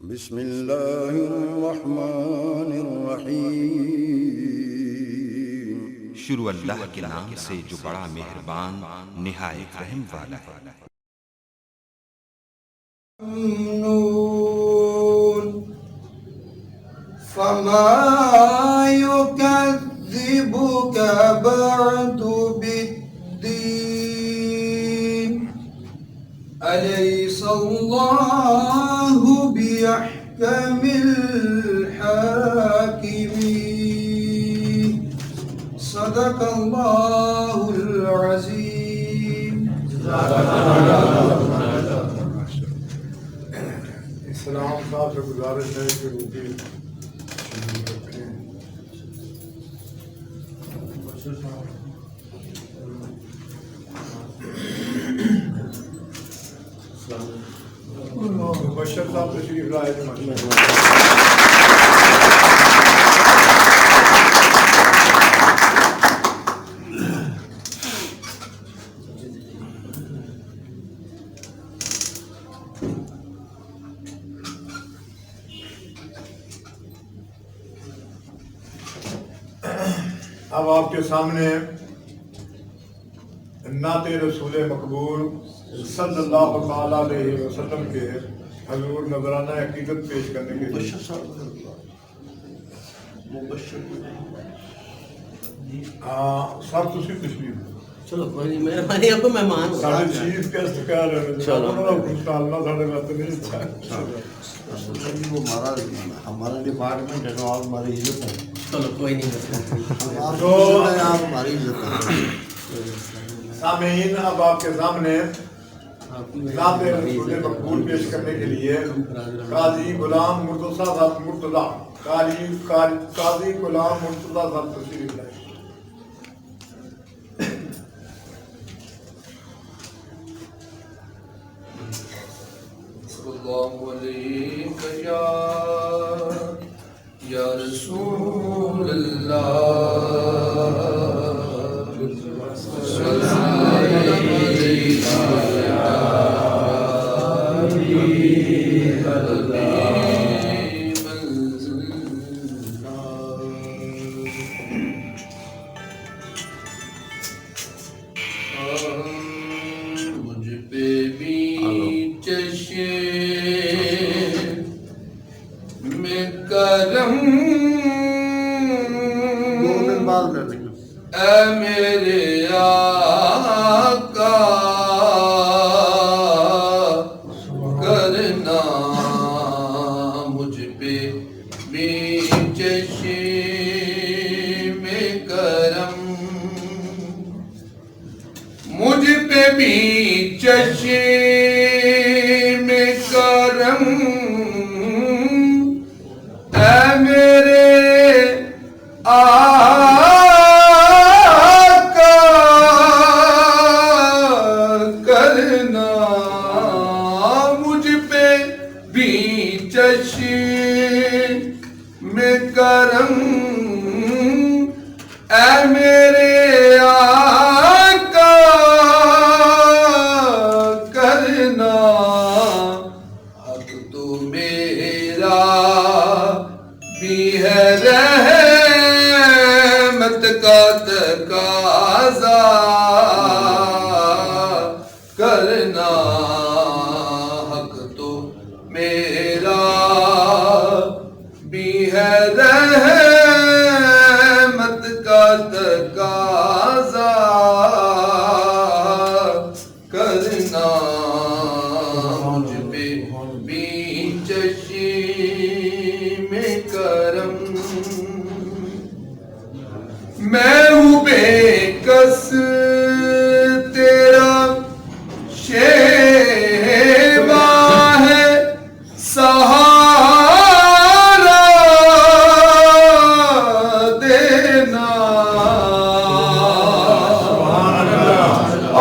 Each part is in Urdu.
بسم اللہ الرحمن الرحیم۔ شروع اللہ کے نام سے جو بڑا مہربان نہایت رحم والا ہے۔ نون فما يكذبك بعد بالدين أليس الله بأحكم الحاكمين صدق الله العظيم۔ اسلام صاحب سے گزارش ہے کہ وہ بھی مبشر صاحب تشریف لائے تھے۔ اب آپ کے سامنے نعت رسول مقبول صلی اللہ تعالیٰ علیہ وسلم کے حضور نذرانہ عقیدت پیش کرنے کے لیے سب تسی تشریف چلو کوئی نہیں، مہربانی آپ کو مہمان ہو سارے چیز کا استقرار ہے انشاءاللہ سارے بات نہیں وہ ہمارا ڈپارٹمنٹ ہے تو آپ ہماری عزت ہے۔ چلو کوئی نہیں، آپ ہماری عزت ہے۔ سامعین، اب آپ کے سامنے نعت رسول مقبول پیش کرنے کے لیے قاضی غلام مرتضیٰ صاحب قاضی غلام مرتضیٰ صاحب تشریف لائے۔ اللہ علیک یا رسول اللہ، صلی علیک یا حبیب اللہ۔ مجھ پہ بھی چشم کرم اے میرے آقا کرنا، مجھ پہ بھی چشم کرم، مجھ پہ بھی چشم کرم اے میرے آقا کرنا، مجھ پہ بھی چشم کرم اے میرے آقا کرنا، حق تو میرا بھی ہے رحمت کا تقاضا کرنا، حق تو میرا بھی ہے رحمت کا تقاضا کرنا، مجھ پہ بھی چشم کرم، میں ہوں بے کس تیرا شیوا ہے سہارا دینا،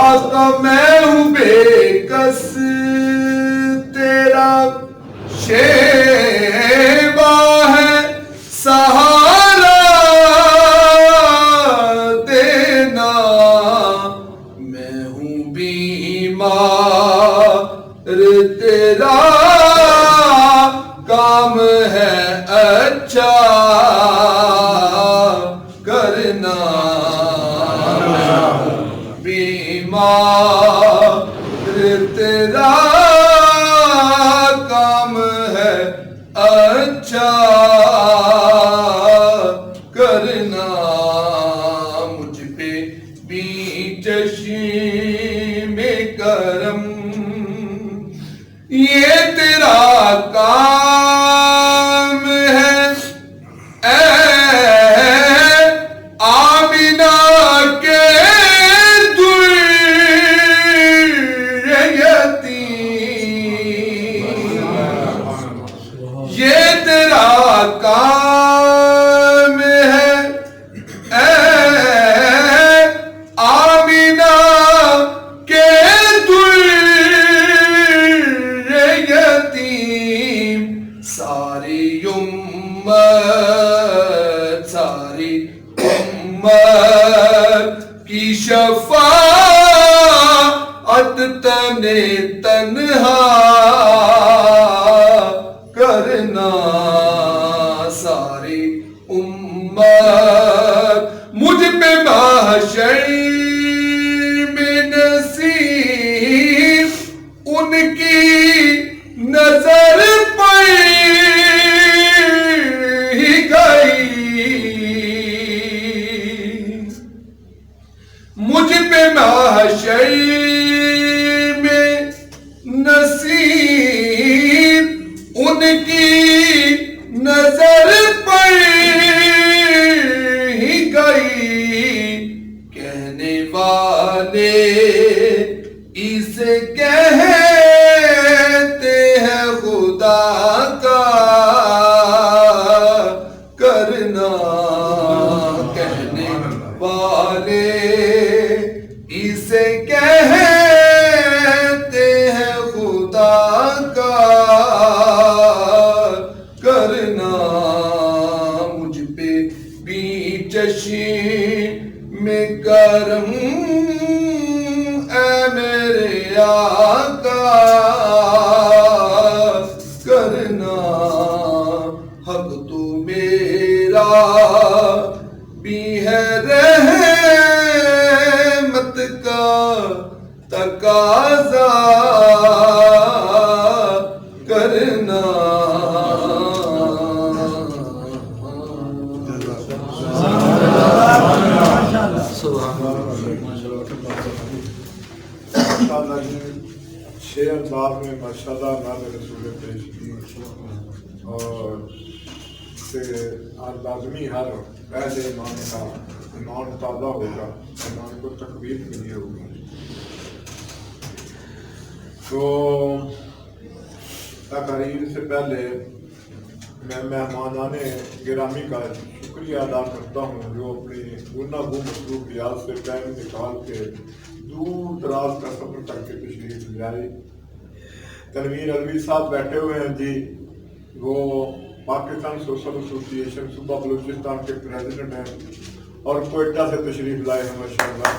آقا میں ہوں بے کس تیرا شیوا ہے سہارا دینا، میں ہوں بیمار تیرا کام ہے اچھا کرنا بیمار تیرا کام ہے اچھا کرنا مجھ پہ بھی چشم کرم یہ تیرا کام ہے اے آمینہ کے یہ تیرا کام ہے اے آمینہ کے یتیم ساری امت کی شفاعت تنہا کرنا ساری امت مجھ پہ محشر میں نصیب ان کی نظر پڑ ہی گئی مجھ پہ محشر میں نصیب ان کی نظر پڑ ہی گئی کہنے والے اسے کہتے ہیں خدا کا کرنا کہنے والے اسے کہتے ہیں خدا کا کرنا مجھ پہ بھی چشم کرم اے میرے آقا کرنا حق تو میرا بھی ہے رحمت کا تقاضا کرنا ماشاءاللہ جی شعر انداز میں ماشاءاللہ نام رسول پیش کی اور سے ہر لازمی ہر پہلے ایمان کا ایمان تازہ ہوگا ایمان کو تقویت ملی ہوگی تو تقریر سے پہلے میں مہمانان گرامی کا شکریہ ادا کرتا ہوں جو اپنی گناہ گو مصروفیات سے ٹائم نکال کے دور دراز کا سفر کر کے تشریف لے آئے تنویر علوی صاحب بیٹھے ہوئے ہیں جی وہ پاکستان سوشل ایسوسی ایشن صوبہ بلوچستان کے پریزیڈنٹ ہیں اور کوئٹہ سے تشریف لائے ہیں ماشاءاللہ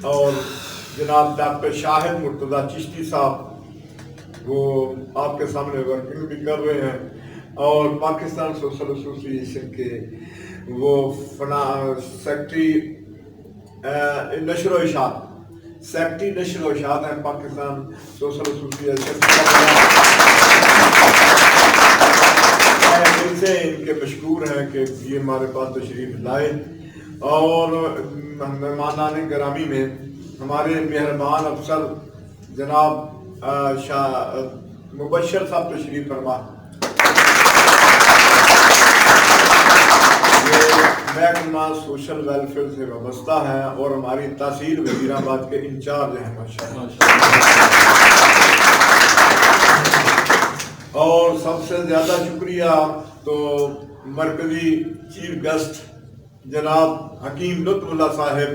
اور جناب ڈاکٹر شاہد مرتضیٰ چشتی صاحب وہ آپ کے سامنے ورکنگ بھی کر رہے ہیں اور پاکستان سوشل ایسوسی ایشن کے وہ سیکٹری نشر و اشاعت سیکٹری نشر و اشاعت ہیں پاکستان سوشل ایسوسی ایشن سے ان کے مشکور ہیں کہ یہ ہمارے پاس تشریف لائے اور مہمانان گرامی میں ہمارے مہربان افسر جناب مبشر صاحب تشریف فرما محکمہ سوشل ویلفیئر سے وابستہ ہیں اور ہماری تحصیل وزیر آباد کے انچارج ہیں ماشاءاللہ اور سب سے زیادہ شکریہ تو مرکزی چیف گیسٹ جناب حکیم لطف اللہ صاحب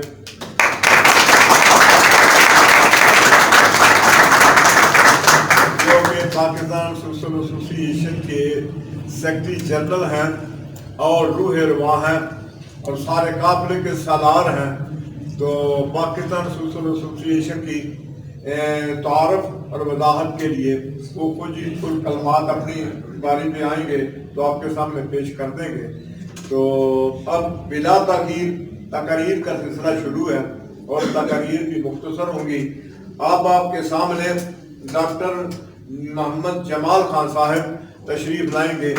جو کہ پاکستان سوشل ایسوسی ایشن کے سیکرٹری جنرل ہیں اور روح رواں ہیں اور سارے قافلے کے سالار ہیں تو پاکستان سوشل ایسوسی ایشن کی تعارف اور وضاحت کے لیے وہ کچھ کلمات اپنی باری میں آئیں گے تو آپ کے سامنے پیش کر دیں گے. تو اب بلا تاخیر تقاریر کا سلسلہ شروع ہے اور تقاریر بھی مختصر ہوں گی. آپ کے سامنے ڈاکٹر محمد جمال خان صاحب تشریف لائیں گے.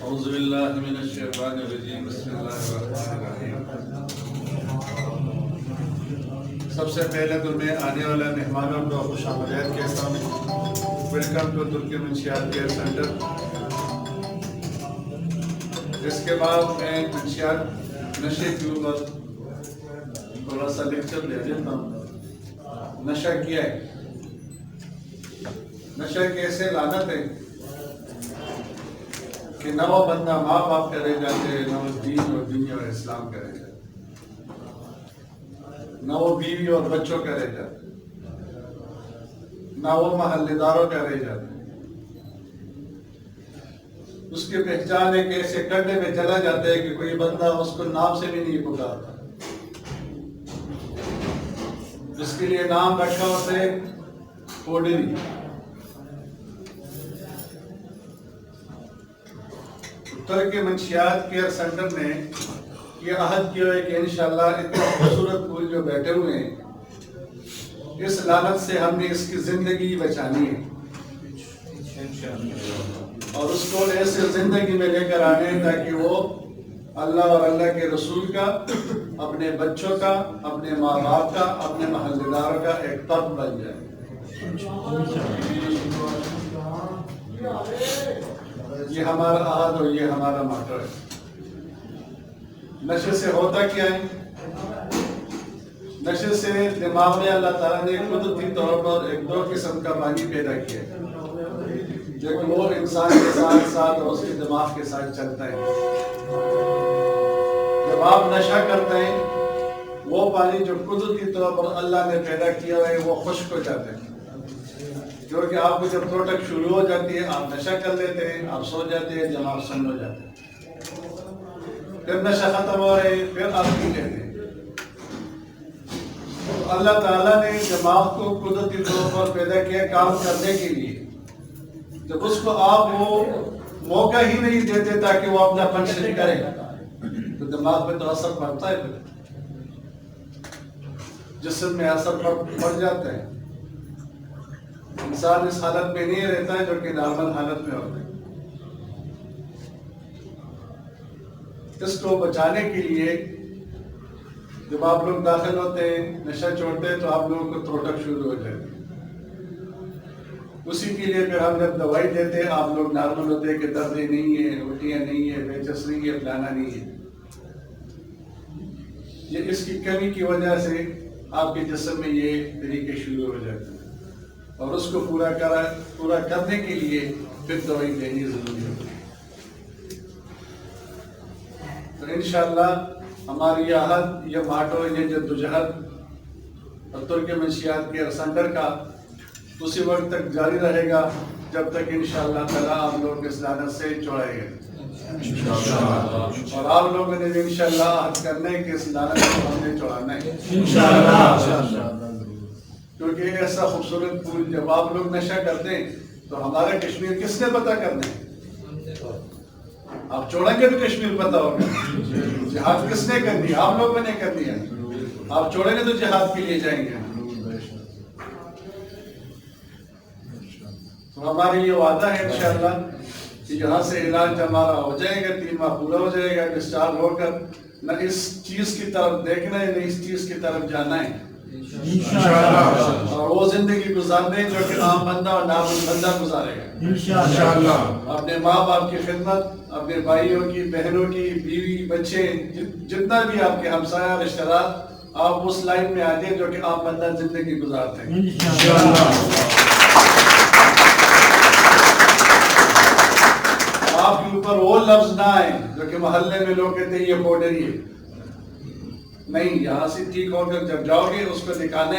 اعوذ باللہ من الشیطان الرجیم بسم اللہ الرحمن الرحیم. سب سے پہلے تو میں آنے والے مہمانوں کو خوش آمدید کہتا ہوں. ویلکم ٹو ترکی منشیات کیئر سینٹر. اس کے بعد میں منشیات نشے کے اوپر تھوڑا سا لیکچر دے دیتا ہوں. نشہ کیا ہے؟ نشہ کیسے لعنت ہے کہ نہ وہ بندہ ماں باپ کرے جاتے ہیں، نہ وہ دین اور دنیا اور اسلام کرے جاتے، نہ وہ بیوی اور بچوں کرے جاتے، نہ وہ محلے داروں کرے جاتے. اس کی پہچان ایک ایسے کنڈے میں چلا جاتا ہے کہ کوئی بندہ اس کو نام سے بھی نہیں پکارتا. اس کے لیے نام رکھا ہوتا ہے کوڈری. ترکی منشیات کیئر سینٹر نے یہ عہد کیا ہے کہ انشاءاللہ اتنا خوبصورت پھول جو بیٹھے ہوئے ہیں اس لعنت سے ہم نے اس کی زندگی بچانی ہے اور اس کو ایسے زندگی میں لے کر آنے تاکہ وہ اللہ اور اللہ کے رسول کا، اپنے بچوں کا، اپنے ماں باپ کا، اپنے محلے داروں کا ایک ترک بن جائے. یہ ہمارا عہد اور یہ ہمارا ماٹو ہے. نشے سے ہوتا کیا ہے؟ نشے سے دماغ میں اللہ تعالیٰ نے قدرتی طور پر ایک دو قسم کا پانی پیدا کیا ہے جو کہ وہ انسان کے ساتھ ساتھ اور اس کے دماغ کے ساتھ چلتا ہے. جب آپ نشہ کرتے ہیں وہ پانی جو قدرتی طور پر اللہ نے پیدا کیا ہے وہ خشک ہو جاتا ہے، کیونکہ آپ کو جب توٹک شروع ہو جاتی ہے آپ نشہ کر لیتے ہیں، آپ سو جاتے ہیں، دماغ سن ہو جاتے ہیں. پھر نشہ ختم ہو رہے ہیں، پھر آپ پی لیتے ہیں. اللہ تعالیٰ نے دماغ کو قدرتی طور پر پیدا کیا کام کرنے کے لیے. جب اس کو آپ وہ موقع ہی نہیں دیتے تاکہ وہ اپنا فنکشن کرے تو دماغ پہ تو اثر پڑتا ہے، پھر جسم میں اثر پڑ جاتا ہے. انسان اس حالت میں نہیں رہتا ہے جو کہ نارمل حالت میں ہوتا ہے. اس کو بچانے کے لیے جب آپ لوگ داخل ہوتے ہیں نشہ چھوڑتے ہیں تو آپ لوگوں کو تروٹک شروع ہو جاتی ہے. اسی کے لیے پھر ہم جب دوائی دیتے ہیں آپ لوگ نارمل ہوتے ہیں کہ درد نہیں ہے، الٹیاں نہیں ہے، بے چس نہیں ہے، فلانا نہیں ہے. یہ اس کی کمی کی وجہ سے آپ کے جسم میں یہ طریقے شروع ہو جاتے ہیں اور اس کو پورا کرنے کے لیے پھر دوائی دینی ضروری ہوتی ہے. تو انشاءاللہ ہماری یہ عہد، یہ ماٹو، یہ جدوجہد اور ترکی منشیات کیئر سینٹر کا اسی وقت تک جاری رہے گا جب تک انشاءاللہ تعالیٰ آپ لوگ اس لعنت سے چھڑائیں گے. اور آپ لوگوں نے انشاءاللہ عہد کرنا ہے کہ اس لعنت کو ہم نے چھڑانا ہے کیونکہ ایسا خوبصورت پھول جب آپ لوگ نشہ کرتے ہیں تو ہمارا کشمیر کس نے پتہ کرنا ہے؟ آپ چھوڑیں گے تو کشمیر پتہ ہوگا. جہاد کس نے کرنی ہے؟ آپ لوگوں نے کرنی ہے. آپ چھوڑیں گے تو جہاد کے لیے جائیں گے. تو ہمارا یہ وعدہ ہے انشاءاللہ کہ یہاں سے علاج ہمارا ہو جائے گا، 3 ماہ پورا ہو جائے گا، ڈسچارج ہو کر نہ اس چیز کی طرف دیکھنا ہے نہ اس چیز کی طرف جانا ہے اور وہ زندگی گزارنے جو کہ عام بندہ اور نارمل بندہ گزارے گا انشاءاللہ. اپنے ماں باپ کی خدمت، اپنے بھائیوں کی، بہنوں کی، بیوی، بچے، جتنا بھی آپ کے ہمسایہ رشتہ دار، آپ اس لائن میں آ جائیں جو کہ عام بندہ زندگی گزارتے ہیں انشاءاللہ. آپ کے اوپر وہ لفظ نہ آئے جو کہ محلے میں لوگ کہتے ہیں یہ پوڈری ہے. نہیں، یہاں سے ٹھیک ہو کر جب جاؤ گے اس کو دکھانے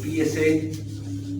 PSA,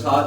7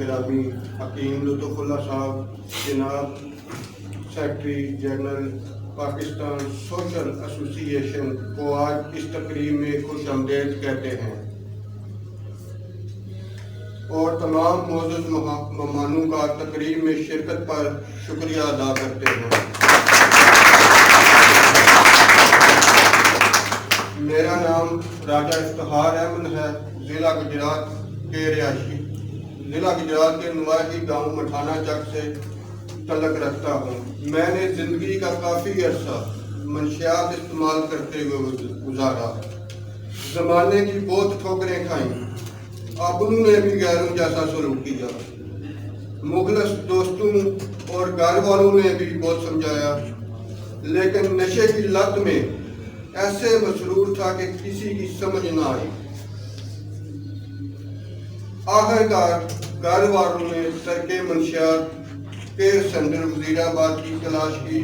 گرامی حکیم لطف اللہ صاحب، جناب سیکرٹری جنرل پاکستان سوشل ایسوسی ایشن کو آج اس تقریب میں خوش آمدید کہتے ہیں اور تمام معزز مہمانوں کا تقریب میں شرکت پر شکریہ ادا کرتے ہیں۔ میرا نام راجہ افتخار احمد ہے، ضلع گجرات کے رہائشی، ضلع گجرات کے نواحی گاؤں مٹھانا چک سے تعلق رکھتا ہوں۔ میں نے زندگی کا کافی عرصہ منشیات استعمال کرتے ہوئے گزارا، زمانے کی بہت ٹھوکریں کھائیں، اپنوں نے بھی غیروں جیسا سلوک کیا، مخلص دوستوں اور گھر والوں نے بھی بہت سمجھایا، لیکن نشے کی لت میں ایسے مسرور تھا کہ کسی کی سمجھ نہ آئی۔ آخرکار گھر والوں نے ترک منشیات کیئر سینٹر وزیر آباد کی تلاش کی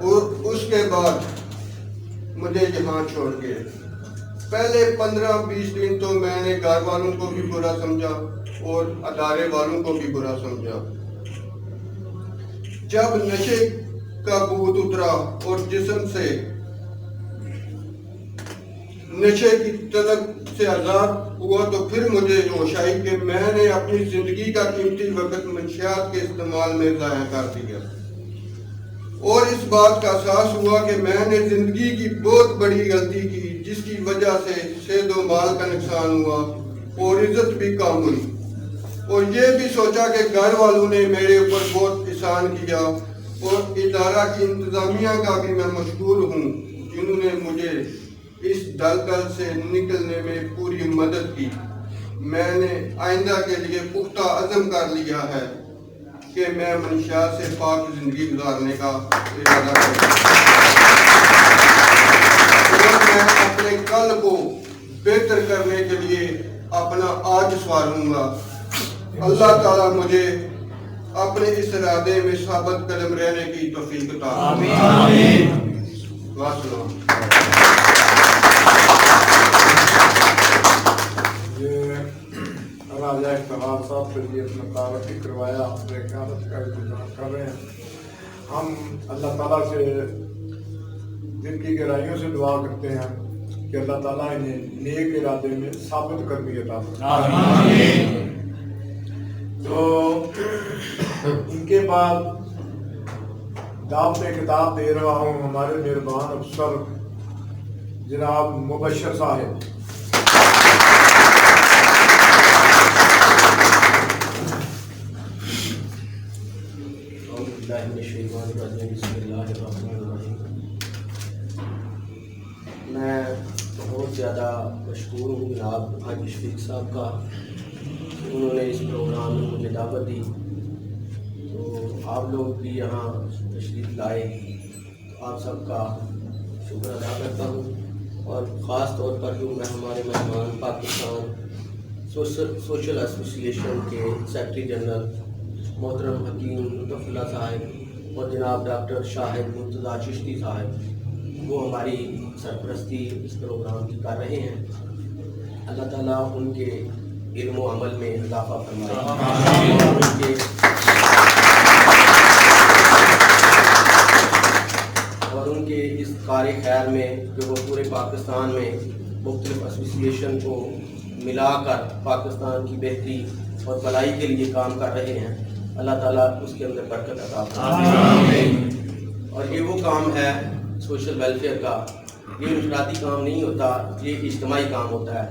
اور اس کے بعد مجھے یہاں چھوڑ گئے۔ پہلے 15-20 دن تو میں نے گھر والوں کو بھی برا سمجھا اور ادارے والوں کو بھی برا سمجھا۔ جب نشے کا بھوت اترا اور جسم سے نشے کی طلب سے آزاد ہوا تو پھر مجھے ہوش آئی کہ میں نے اپنی زندگی کا قیمتی وقت منشیات کے استعمال میں ضائع کر دیا، اور اس بات کا احساس ہوا کہ میں نے زندگی کی بہت بڑی غلطی کی، جس کی وجہ سے صحت و مال کا نقصان ہوا اور عزت بھی کم ہوئی، اور یہ بھی سوچا کہ گھر والوں نے میرے اوپر بہت احسان کیا، اور ادارہ کی انتظامیہ کا بھی میں مشکور ہوں جنہوں نے مجھے اس دلدل سے نکلنے میں پوری مدد کی۔ میں نے آئندہ کے لیے پختہ عزم کر لیا ہے کہ میں منشیات سے پاک زندگی گزارنے کا ارادہ کروں اور میں اپنے کل کو بہتر کرنے کے لیے اپنا آج سواروں گا۔ اللہ تعالیٰ مجھے اپنے اس ارادے میں ثابت قدم رہنے کی توفیق عطا فرمائے۔ واسلام۔ راجہ افتخار صاحب کے لیے اپنا تعارفی کروایا، اپنے قیادت کا انتظام کر رہے ہیں۔ ہم اللہ تعالیٰ سے دل کی گہرائیوں سے دعا کرتے ہیں کہ اللہ تعالیٰ انہیں نیک ارادے میں ثابت قدمی عطا فرمائے۔ تو ان کے بعد دعوت خطاب دے رہا ہوں ہمارے مہربان افسر جناب مبشر صاحب۔ میں بہت زیادہ مشکور ہوں جناب حاجی شفیق صاحب کا، انہوں نے اس پروگرام میں مجھے دعوت دی، تو آپ لوگ بھی یہاں تشریف لائے، تو آپ سب کا شکر ادا کرتا ہوں، اور خاص طور پر جو میں ہمارے مہمان پاکستان سوشل ایسوسی ایشن کے سیکرٹری جنرل محترم حکیم لطف اللہ صاحب اور جناب ڈاکٹر شاہد مرتضیٰ چشتی صاحب، وہ ہماری سرپرستی اس پروگرام کی کر رہے ہیں۔ اللہ تعالیٰ ان کے علم و عمل میں اضافہ فرمائے، اور ان کے اس کار خیر میں جو وہ پورے پاکستان میں مختلف ایسوسی ایشن کو ملا کر پاکستان کی بہتری اور بھلائی کے لیے کام کر رہے ہیں، اللہ تعالیٰ اس کے اندر برکت عطا فرمائے۔ اور یہ وہ کام ہے سوشل ویلفیئر کا، یہ انفرادی کام نہیں ہوتا، یہ اجتماعی کام ہوتا ہے،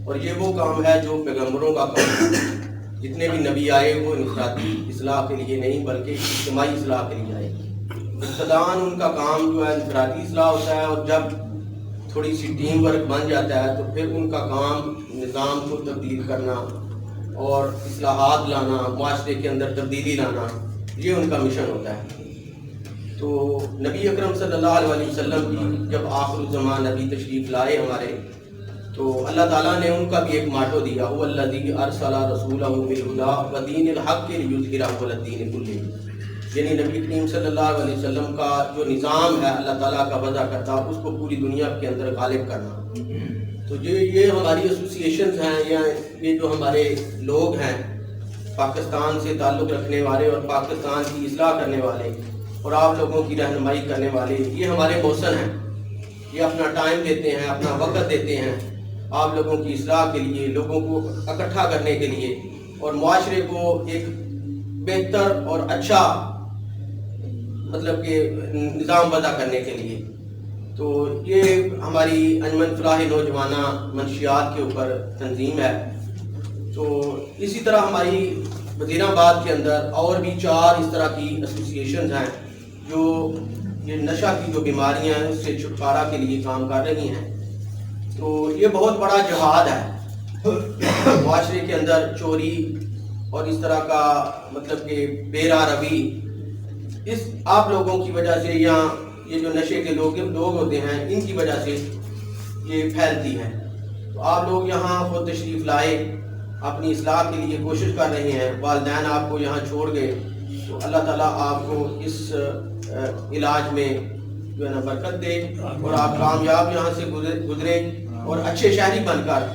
اور یہ وہ کام ہے جو پیغمبروں کا کام ہے۔ جتنے بھی نبی آئے وہ انفرادی اصلاح کے لیے نہیں بلکہ اجتماعی اصلاح کے لیے آئے۔ ابتداً ان کا کام جو ہے انفرادی اصلاح ہوتا ہے، اور جب تھوڑی سی ٹیم ورک بن جاتا ہے تو پھر ان کا کام نظام کو تبدیل کرنا اور اصلاحات لانا، معاشرے کے اندر تبدیلی لانا، یہ ان کا مشن ہوتا ہے۔ تو نبی اکرم صلی اللہ علیہ وسلم بھی جب آخر الزمان نبی تشریف لائے ہمارے، تو اللہ تعالیٰ نے ان کا بھی ایک ماٹو دیا، هو الذی ارسل رسولہ بالہدی ودین الحق لیظہرہ علی الدین کلہ، یعنی نبی کریم صلی اللہ علیہ وسلم کا جو نظام ہے اللہ تعالیٰ کا وضع کرتا، اس کو پوری دنیا کے اندر غالب کرنا۔ تو یہ ہماری ایسوسیشنز ہیں یا یہ جو ہمارے لوگ ہیں پاکستان سے تعلق رکھنے والے اور پاکستان کی اصلاح کرنے والے اور آپ لوگوں کی رہنمائی کرنے والے، یہ ہمارے موصل ہیں. یہ اپنا ٹائم دیتے ہیں، اپنا وقت دیتے ہیں آپ لوگوں کی اصلاح کے لیے، لوگوں کو اکٹھا کرنے کے لیے اور معاشرے کو ایک بہتر اور اچھا مطلب کہ نظام وضع کرنے کے لیے. تو یہ ہماری انجمن فلاح نوجوانہ منشیات کے اوپر تنظیم ہے. تو اسی طرح ہماری وزیر آباد کے اندر اور بھی 4 اس طرح کی ایسوسیشنز ہیں جو یہ نشہ کی جو بیماریاں ہیں اس سے چھٹکارا کے لیے کام کر رہی ہیں. تو یہ بہت بڑا جہاد ہے معاشرے کے اندر چوری اور اس طرح کا مطلب کہ بے راہ روی اس آپ لوگوں کی وجہ سے یا یہ جو نشے کے لوگ ہوتے ہیں ان کی وجہ سے یہ پھیلتی ہے. تو آپ لوگ یہاں خود تشریف لائے، اپنی اصلاح کے لیے کوشش کر رہے ہیں، والدین آپ کو یہاں چھوڑ گئے. تو اللہ تعالیٰ آپ کو اس علاج میں جو ہے نا برکت دے اور آپ کامیاب یہاں سے گزرے اور اچھے شہری بن کر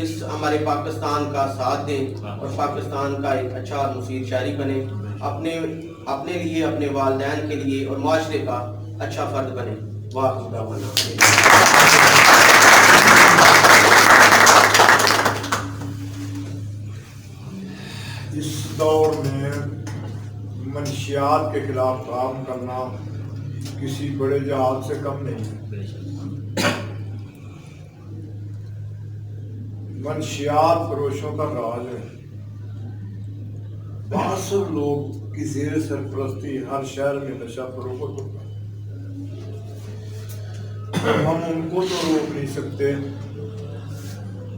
اس ہمارے پاکستان کا ساتھ دیں اور پاکستان کا ایک اچھا مفید شہری بنے، اپنے لیے، اپنے والدین کے لیے اور معاشرے کا اچھا فرد بنے. واقعہ دعوانا اس دور میں منشیات کے خلاف کام کرنا کسی بڑے جہاد سے کم نہیں ہے. منشیات فروشوں کا راج ہے. 500 لوگ کی زیر سرپرستی ہر شہر میں نشہ فروخت ہوتا ہے. ہم ان کو تو روک نہیں سکتے،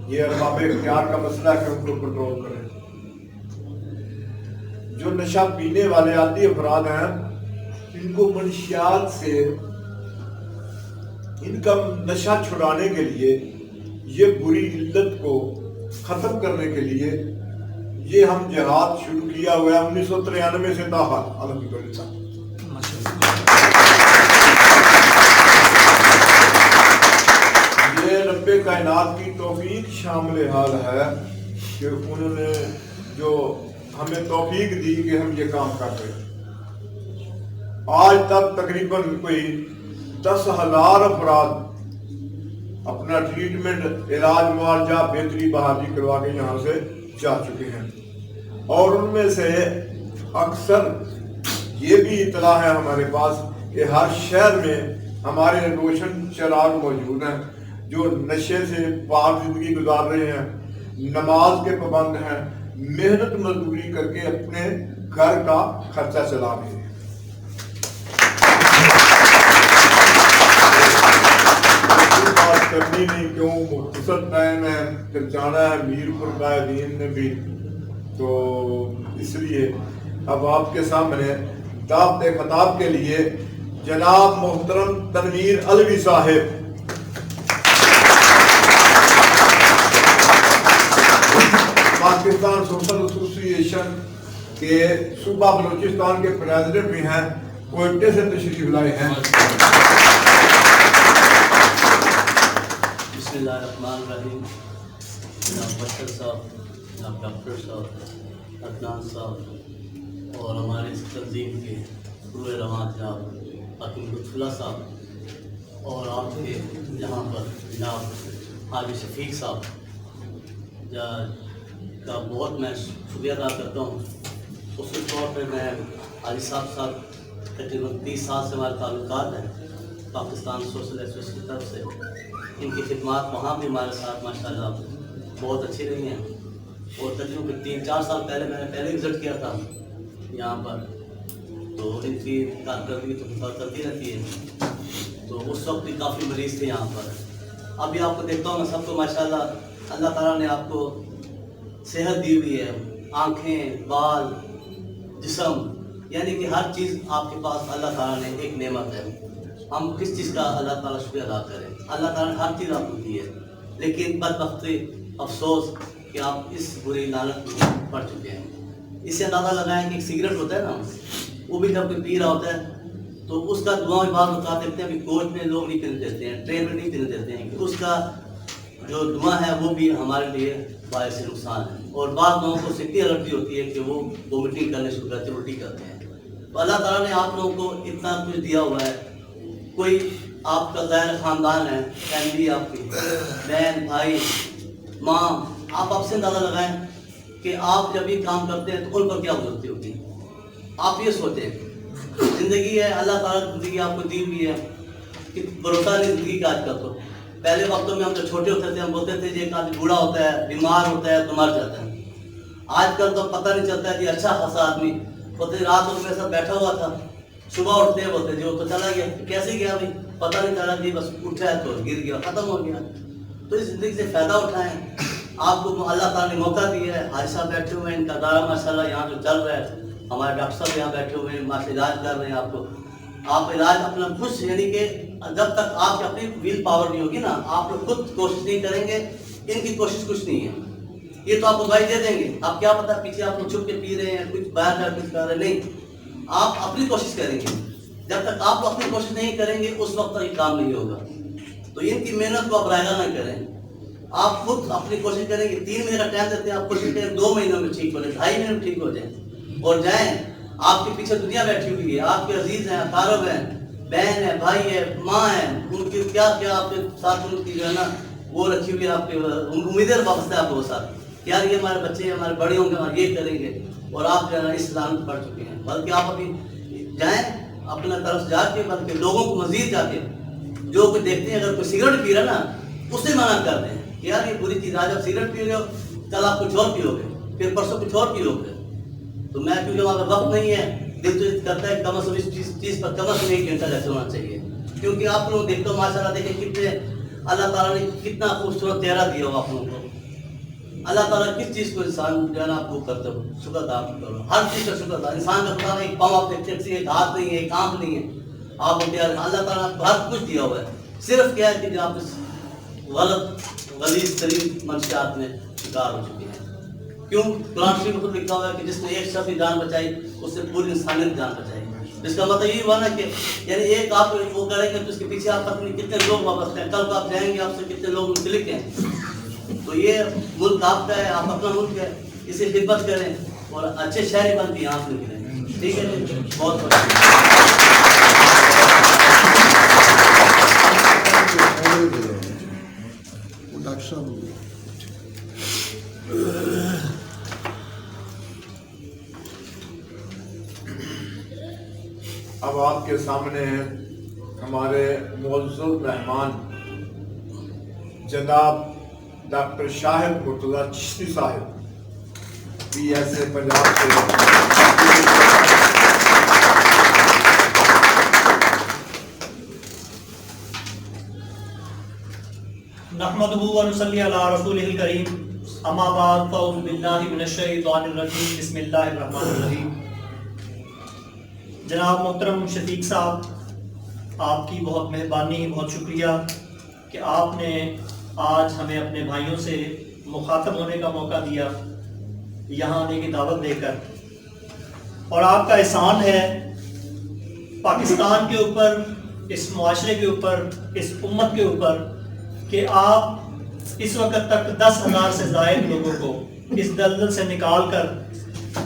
یہ ارباب اختیار کا مسئلہ ہے کہ ان کو کنٹرول کریں. جو نشہ پینے والے عادی افراد ہیں ان کو منشیات سے ان کا نشہ چھڑانے کے لیے، یہ بری علت کو ختم کرنے کے لیے یہ ہم جہاد شروع کیا ہوا ہے 1993 سے تاحال. الحمدللہ یہ رب کائنات کی توفیق شامل حال ہے کہ انہوں نے جو ہمیں توفیق دی کہ ہم یہ کام کر رہے ہیں. آج تک تقریباً کوئی 10,000 افراد اپنا ٹریٹمنٹ، علاج، معالجہ، بہتری، بحالی کروا کے یہاں سے جا چکے ہیں. اور ان میں سے اکثر یہ بھی اطلاع ہے ہمارے پاس کہ ہر شہر میں ہمارے روشن چراغ موجود ہیں جو نشے سے پاک زندگی گزار رہے ہیں، نماز کے پابند ہیں، محنت مزدوری کر کے اپنے گھر کا خرچہ چلا رہے ہیں. بات کرنی نہیں کیوں، مختصر ٹائم ہے، پھر جانا ہے میرپور قائدین نے بھی، تو اس لیے اب آپ کے سامنے دعوت خطاب کے لیے جناب محترم تنویر علوی صاحب پاکستان سوشل ایسوسی ایشن کے صوبہ بلوچستان کے پریزیڈنٹ بھی ہیں، کوئٹے سے تشریف لائے ہیں. بسم اللہ الرحمن الرحیم. جناب بشر صاحب، جناب ڈاکٹر صاحب، عدنان صاحب اور ہمارے اس تنظیم کے روح رواں جناب حکیم لطف اللہ صاحب اور آپ کے یہاں پر جناب حاجی شفیق صاحب کا بہت میں شکریہ ادا کرتا ہوں. خصوصی طور پہ میں حاجی صاحب تقریباً 30 سال سے ہمارے تعلقات ہیں پاکستان سوشل ایسوسی کی طرف سے. ان کی خدمات وہاں بھی ہمارے ساتھ ماشاءاللہ بہت اچھی رہی ہیں اور تقریباً 3-4 سال پہلے میں نے پہلے وزٹ کیا تھا یہاں پر، تو ان کی کارکردگی تو چلتی رہتی ہے. تو اس وقت بھی کافی مریض تھے یہاں پر. ابھی آپ کو دیکھتا ہوں میں سب کو ماشاءاللہ اللہ تعالیٰ نے آپ کو صحت دی ہوئی ہے، آنکھیں، بال، جسم، یعنی کہ ہر چیز آپ کے پاس اللہ تعالیٰ نے ایک نعمت ہے. ہم کس چیز کا اللہ تعالیٰ شکریہ ادا کریں؟ اللہ تعالیٰ نے ہر چیز آپ کو دی ہے، لیکن بدبختی، افسوس کہ آپ اس بری لعنت میں پڑ چکے ہیں. اس سے اندازہ لگائیں کہ ایک سگریٹ ہوتا ہے نا، وہ بھی جب کوئی پی رہا ہوتا ہے تو اس کا دعا بھی بعض اوقات دیکھتے ہیں کہ کوچ میں لوگ نہیں پینے دیتے ہیں، ٹرین میں نہیں پینے دیتے ہیں کہ اس کا جو دھواں ہے وہ بھی ہمارے لیے باعث نقصان ہے. اور بعض لوگوں کو اتنی الرجی ہوتی ہے کہ وہ وومیٹنگ کرنے شروع کرتے ہیں, الٹی کرتے ہیں. تو اللہ تعالیٰ نے آپ لوگوں کو اتنا کچھ دیا ہوا ہے. کوئی آپ کا غیر خاندان ہے, فیملی آپ کی بہن بھائی ماں, آپ سے اندازہ لگائیں کہ آپ جب یہ کام کرتے ہیں تو ان پر کیا گزرتی ہوگی. آپ یہ سوچیں, زندگی ہے, اللہ تعالیٰ کی زندگی آپ کو دی ہوئی ہے کہ بھروسہ نہیں زندگی کا. آج کل تو پہلے وقتوں میں ہم جب چھوٹے ہوتے تھے ہم بولتے تھے کہ ایک آدمی بوڑھا ہوتا ہے, بیمار ہوتا ہے تو مر جاتا ہے. آج کل تو پتہ نہیں چلتا ہے کہ اچھا خاصا آدمی بولتے رات کو میرے ساتھ بیٹھا ہوا تھا, صبح اٹھتے ہیں بولتے جی وہ تو چلا گیا, کیسے گیا بھائی پتہ نہیں چلا, جی بس اٹھا ہے تو گر گیا, ختم ہو گیا. تو اس زندگی سے فائدہ اٹھائیں. آپ کو اللہ تعالیٰ نے موقع دیا ہے. حاج صاحب بیٹھے ہوئے ہیں, ان کا ادارہ ماشاء اللہ یہاں جو چل رہا ہے, ہمارے ڈاکٹر صاحب یہاں بیٹھے ہوئے ہیں, ماشاء اللہ علاج کر رہے ہیں آپ کو. آپ علاج اپنا خود, یعنی کہ جب تک آپ کی اپنی ویل پاور نہیں ہوگی نا, آپ لوگ خود کوشش نہیں کریں گے, ان کی کوشش کچھ نہیں ہے. یہ تو آپ کو دوائی دے دیں گے, آپ کیا پتا پیچھے آپ لوگ چھپ کے پی رہے ہیں, کچھ باہر جا کچھ کر رہے ہیں. نہیں, آپ اپنی کوشش کریں گے. جب تک آپ اپنی کوشش نہیں کریں گے اس وقت تک یہ کام نہیں ہوگا. تو ان کی محنت کو آپ رائگاں نہ کریں, آپ خود اپنی کوشش کریں گے. 3 مہینے کا ٹائم دیتے ہیں, آپ کوشش کریں 2 مہینوں میں ٹھیک ہو جائیں, 2.5 مہینے میں ٹھیک ہو جائیں اور جائیں. آپ کے پیچھے دنیا بیٹھی ہوئی ہے, آپ کے عزیز ہیں, اقارب ہیں, بہن ہے, بھائی ہے, ماں ہے, ان کی کیا کیا آپ کے ساتھ ان کی جو ہے نا وہ رکھی ہوئی ہے, آپ کے امیدیں وابستہ ہے آپ کے ساتھ. یار یہ ہمارے بچے ہمارے بڑے ہوں گے اور یہ کریں گے, اور آپ جو ہے نا اس لعنت پڑ چکے ہیں. بلکہ آپ ابھی جائیں اپنا طرف جا کے, بلکہ لوگوں کو مزید جا کے جو کوئی دیکھتے ہیں اگر کوئی سگریٹ پی رہا نا اسے منع کر دیں کہ یار یہ بری چیز, آج آپ سگریٹ پی رہے ہو, کل آپ کچھ اور پیو گے, پھر پرسوں کچھ اور پیو گے. تو میں کیونکہ وہاں پہ وقت نہیں ہے, دل تو کرتا ہے کم از کم اس چیز پر کم از کم 1 گھنٹہ جیسے ہونا چاہیے. کیونکہ آپ لوگ دیکھتے ہو ماشاء اللہ, دیکھیں کتنے اللہ تعالیٰ نے کتنا خوبصورت چہرہ دیا ہو آپ لوگوں کو. اللہ تعالیٰ کس چیز کو انسان جو ہے نا آپ کو کرتے ہو, شکر ادا کرو, ہر چیز کا شکر ادا. انسان کا خدا ایک پاؤں آپ دیکھتے ہیں, ایک ہاتھ نہیں ہے, ایک آنکھ نہیں ہے, آپ کو اللہ تعالیٰ نے ہر کچھ دیا ہوا ہے. صرف کیا ہے کہ آپ اس غلط غلیظ ترین منشیات میں شکار ہو چکے ہیں. کیوں؟ قرآن شریف میں خود لکھا ہوا ہے کہ جس نے ایک شخص کی جان بچائی اس سے پوری انسانیت جان بچائی. جس کا مطلب یہ ہوا نا کہ یعنی ایک آپ وہ کریں گے تو اس کے پیچھے آپ پتہ نہیں کتنے لوگ وابستہ ہیں, کل کو آپ جائیں گے آپ سے کتنے لوگ منسلک ہیں. تو یہ ملک آپ کا ہے, آپ اپنا ملک ہے, اسے خدمت کریں اور اچھے شہری بن کے یہاں سے نکلیں. ٹھیک ہے جی, بہت بہت ڈاکٹر صاحب اب آپ کے سامنے ہمارے معزز مہمان جناب ڈاکٹر شاہد مرتضیٰ چشتی صاحب PSA پنجاب سے نحمدہ و نصلی علی رسولہ الکریم, اما بعد فاعوذ باللہ من الشیطان الرجیم, بسم اللہ الرحمن الرحیم. جناب محترم شفیق صاحب, آپ کی بہت مہربانی, بہت شکریہ کہ آپ نے آج ہمیں اپنے بھائیوں سے مخاطب ہونے کا موقع دیا, یہاں آنے کی دعوت دے کر. اور آپ کا احسان ہے پاکستان کے اوپر, اس معاشرے کے اوپر, اس امت کے اوپر, کہ آپ اس وقت تک 10,000 سے زائد لوگوں کو اس دلدل سے نکال کر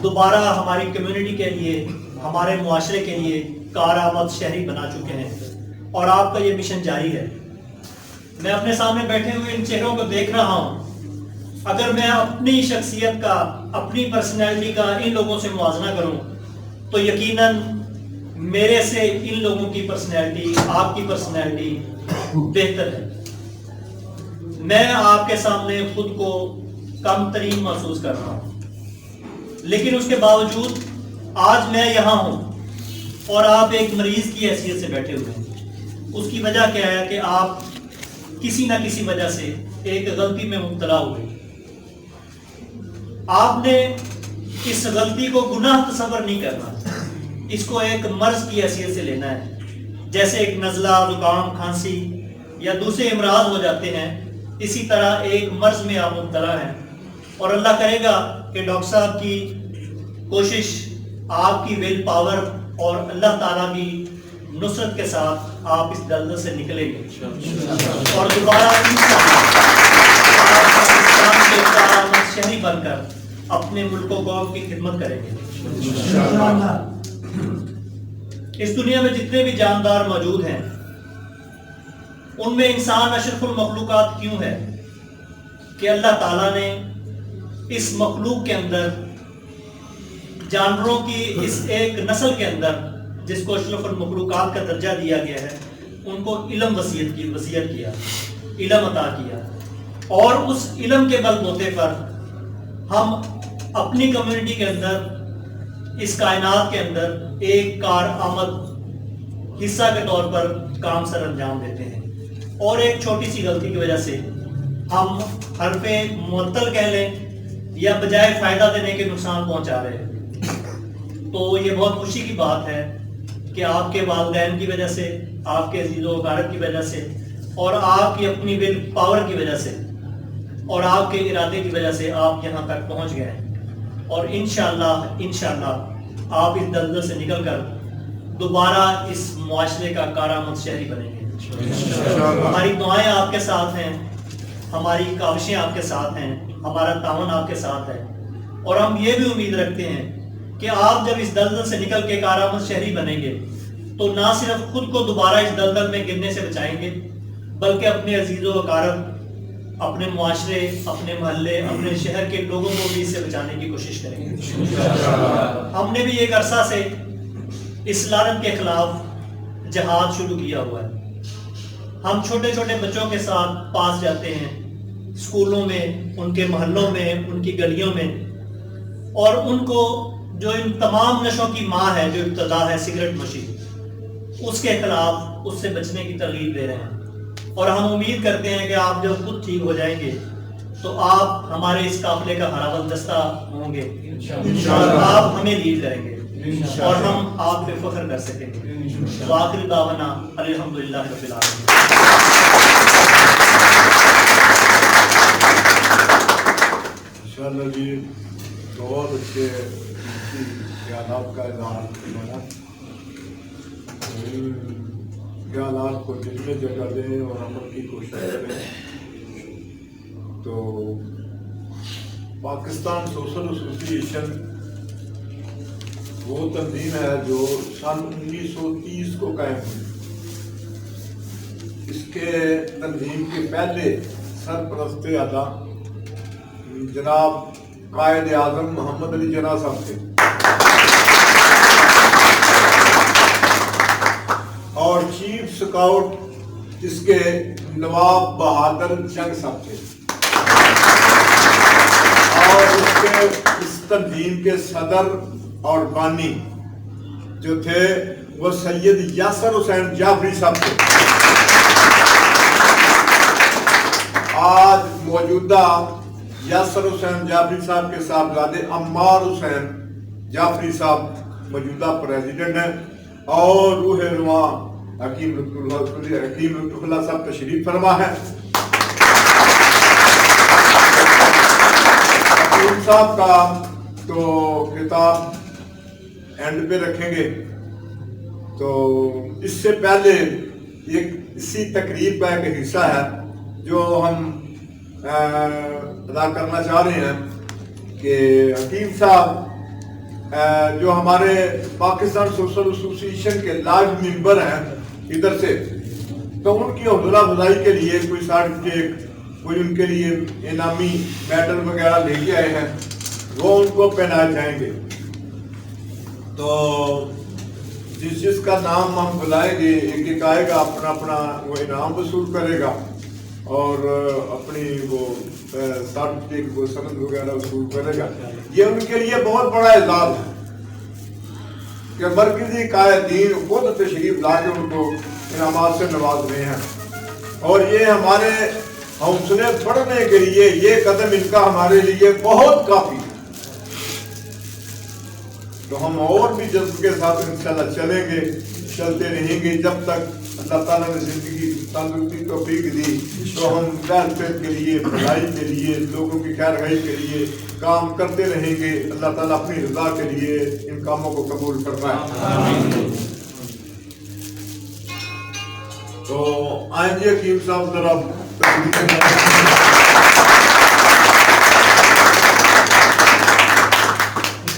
دوبارہ ہماری کمیونٹی کے لیے, ہمارے معاشرے کے لیے کارآمد شہری بنا چکے ہیں, اور آپ کا یہ مشن جاری ہے. میں اپنے سامنے بیٹھے ہوئے ان چہروں کو دیکھ رہا ہوں. اگر میں اپنی شخصیت کا, اپنی پرسنالٹی کا ان لوگوں سے موازنہ کروں تو یقیناً میرے سے ان لوگوں کی پرسنالٹی, آپ کی پرسنالٹی بہتر ہے. میں آپ کے سامنے خود کو کم ترین محسوس کر رہا ہوں, لیکن اس کے باوجود آج میں یہاں ہوں اور آپ ایک مریض کی حیثیت سے بیٹھے ہوئے ہیں. اس کی وجہ کیا ہے کہ آپ کسی نہ کسی وجہ سے ایک غلطی میں مبتلا ہوئے. آپ نے اس غلطی کو گناہ تصور نہیں کرنا, اس کو ایک مرض کی حیثیت سے لینا ہے. جیسے ایک نزلہ, زکام, کھانسی یا دوسرے امراض ہو جاتے ہیں, اسی طرح ایک مرض میں آپ مبتلا ہیں. اور اللہ کرے گا کہ ڈاکٹر صاحب کی کوشش, آپ کی ویل پاور اور اللہ تعالیٰ کی نصرت کے ساتھ آپ اس دلدل سے نکلیں گے اور دوبارہ شہری بن کر اپنے ملک و قوم کی خدمت کریں گے. اس دنیا میں جتنے بھی جاندار موجود ہیں ان میں انسان اشرف المخلوقات کیوں ہے کہ اللہ تعالیٰ نے اس مخلوق کے اندر جانوروں کی اس ایک نسل کے اندر جس کو اشرف المخلوقات کا درجہ دیا گیا ہے ان کو علم وصیت کیا, علم عطا کیا, اور اس علم کے بل بوتے پر ہم اپنی کمیونٹی کے اندر اس کائنات کے اندر ایک کارآمد حصہ کے طور پر کام سر انجام دیتے ہیں. اور ایک چھوٹی سی غلطی کی وجہ سے ہم حرف معطل کہہ لیں یا بجائے فائدہ دینے کے نقصان پہنچا رہے ہیں. تو یہ بہت خوشی کی بات ہے کہ آپ کے والدین کی وجہ سے, آپ کے عزیز و اقارب کی وجہ سے, اور آپ کی اپنی ول پاور کی وجہ سے اور آپ کے ارادے کی وجہ سے آپ یہاں تک پہنچ گئے ہیں. اور انشاءاللہ آپ اس دلدل سے نکل کر دوبارہ اس معاشرے کا کارآمد شہری بنیں گے. ہماری دعائیں آپ کے ساتھ ہیں, ہماری کاوشیں آپ کے ساتھ ہیں, ہمارا تعاون آپ کے ساتھ ہے, اور ہم یہ بھی امید رکھتے ہیں کہ آپ جب اس دلدل سے نکل کے کارآمد شہری بنیں گے تو نہ صرف خود کو دوبارہ اس دلدل میں گرنے سے بچائیں گے بلکہ اپنے عزیز و اقارب, اپنے معاشرے, اپنے محلے, اپنے شہر کے لوگوں کو بھی اس سے بچانے کی کوشش کریں گے. ہم نے بھی ایک عرصہ سے اس لعنت کے خلاف جہاد شروع کیا ہوا ہے. ہم چھوٹے چھوٹے بچوں کے ساتھ پاس جاتے ہیں اسکولوں میں, ان کے محلوں میں, ان کی گلیوں میں, اور ان کو جو ان تمام نشوں کی ماں ہے, جو ابتدا ہے سگریٹ نوشی, اس کے خلاف اس سے بچنے کی ترغیب دے رہے ہیں. اور ہم امید کرتے ہیں کہ آپ جب خود ٹھیک ہو جائیں گے تو آپ ہمارے اس قافلے کا ہراول دستہ ہوں گے, آپ ہمیں لیڈ کریں گے اور ہم آپ پہ فخر کر سکیں گے. وآخر دعوانا الحمدللہ رب العالمین. انشاءاللہ جی بہت اچھے خیالات کا اظہار کروایا. خیالات کو دل میں جگہ دیں اور عمل کی کوشش کریں. تو پاکستان سوشل ایسوسی ایشن وہ تنظیم ہے جو سن 1930 کو قائم ہوئی. اس کے تنظیم کے پہلے سرپرست اعلیٰ جناب قائد اعظم محمد علی جناح صاحب تھے, اور چیف سکاؤٹ اس کے نواب بہادر جنگ صاحب تھے, اور اس تنظیم کے صدر اور بانی جو تھے وہ سید یاسر حسین جعفری صاحب تھے. آج موجودہ یاسر حسین جعفری صاحب کے صاحبزادے عمار حسین جعفری صاحب موجودہ پریزیڈنٹ ہیں, اور روح رواں حکیم لطف اللہ صاحب تشریف فرما ہے. حکیم صاحب کا تو خطاب اینڈ پہ رکھیں گے. تو اس سے پہلے ایک اسی تقریب کا ایک حصہ ہے جو ہم ادا کرنا چاہ رہے ہیں کہ حکیم صاحب جو ہمارے پاکستان سوشل ایسوسی ایشن کے لارج ممبر ہیں ادھر سے, تو ان کی حوصلہ افزائی کے لیے کوئی سرٹیفکیٹ, کوئی ان کے لیے انعامی میڈل وغیرہ لے کے آئے ہیں, وہ ان کو پہنائے جائیں گے. تو جس کا نام ہم بلائیں گے ایک ایک آئے گا, اپنا اپنا وہ انعام وصول کرے گا اور اپنی وہ سرٹیفکیٹ وہ سند وغیرہ وصول کرے گا. یہ ان کے لیے بہت بڑا اعزاز ہے کہ مرکزی قائدین خود تشریف لا کے ان کو انعامات سے نواز رہے ہیں. اور یہ ہمارے حوصلے بڑھنے کے لیے یہ قدم ان کا ہمارے لیے بہت کافی ہے. تو ہم اور بھی جذب کے ساتھ انشاءاللہ چلیں گے, چلتے رہیں گے جب تک اللہ تعالیٰ نے زندگی تندرستی توفیق دی. تو ہم ویلفیئر کے لیے, بھلائی کے لیے, لوگوں کی خیر خواہی کے لیے کام کرتے رہیں گے. اللہ تعالیٰ اپنی رضا کے لیے ان کاموں کو قبول فرمائے. تو آئیں جی حکیم صاحب ذرا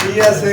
PSA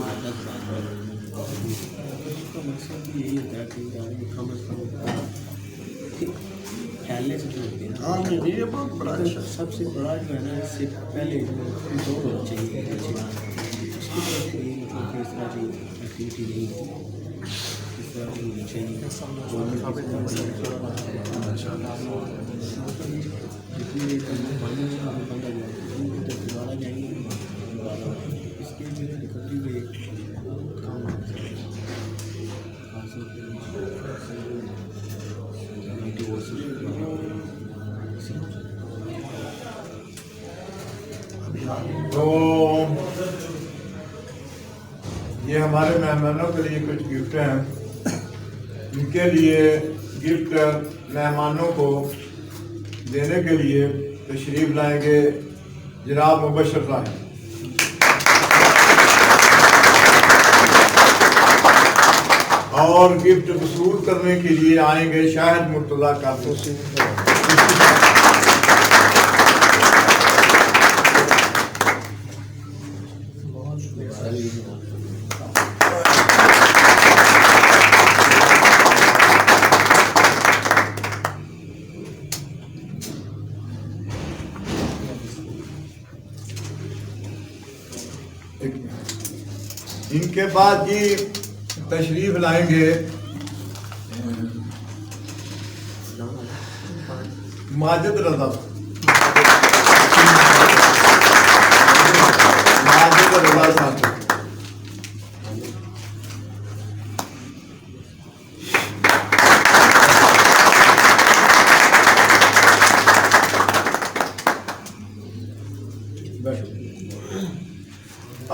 کا مقصد بھی یہی ہوتا ہے کہ آدمی کم از کم پھیلنے سے ہوتے ہیں. ہاں یہ بہت بڑا سب سے بڑا جو ہے نا اس سے پہلے کنٹرول ہونا چاہیے اس کی طرف کوئی مطلب کہ اس طرح کی ایکٹیویٹی نہیں ہوتی اس طرح کی ہونی چاہیے. جتنی بندہ دوبارہ جائیں گے اس کے جو ریکوری میں کام تو یہ ہمارے مہمانوں کے لیے کچھ گفٹ ہیں. ان کے لیے گفٹ مہمانوں کو دینے کے لیے تشریف لائیں گے جناب مبشر صاحب. اور گفٹ وصول کرنے کے لیے آئیں گے شاہد مرتضیٰ کافی. ان کے بعد جی تشریف لائیں گے ماجد رضا صاحب.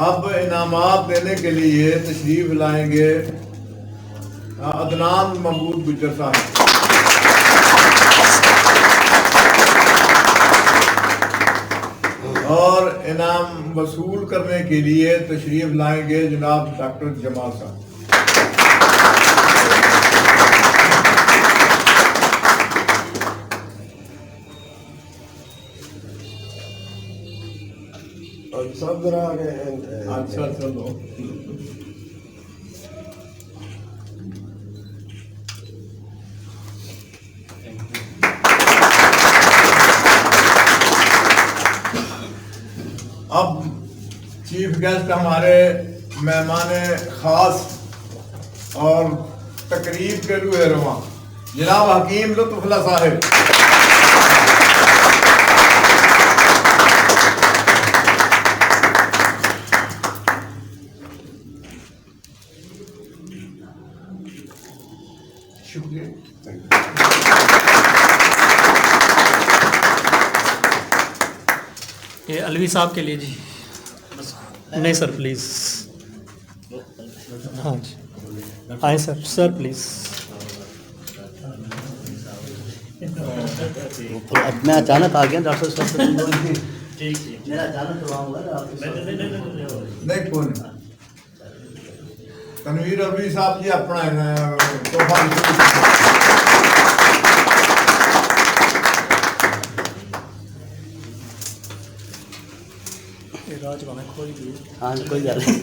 اب انعامات دینے کے لیے تشریف لائیں گے عدنان محمود گجر صاحب. اور انعام وصول کرنے کے لیے تشریف لائیں گے جناب ڈاکٹر جمال صاحب. سب ذرا آ گئے. اچھا چلو. اب چیف گیسٹ ہمارے مہمان خاص اور تقریب کے روح رواں جناب حکیم لطف اللہ صاحب. شکریہ. یہ الوی صاحب کے لیے جی. نہیں سر پلیز. ہاں جی آئیں سر. Sir please. میں اچانک آ گیا ڈاکٹر صاحب. میرا اچانک وہاں ہوا نہیں کون تنویر الوی صاحب جی اپنا تحفہ. ہاں کوئی گل نہیں.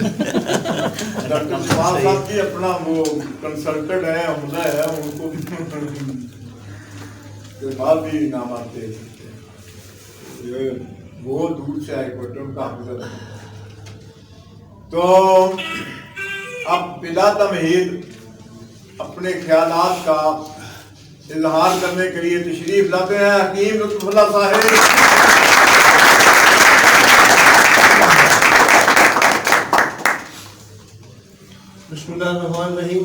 ڈاکٹر جمال صاحب جی اپنا وہ کنسلٹنٹ ہے عمدہ ہے ان کو بعد بھی انعامات دے سکتے ہیں. یہ بہت دور سے آئے کوئٹہ کا حافظ. تو اب بلا تمہید اپنے خیالات کا اظہار کرنے کے لیے تشریف لاتے ہیں حکیم لطف اللہ صاحب. بسم اللہ الرحمن الرحیم.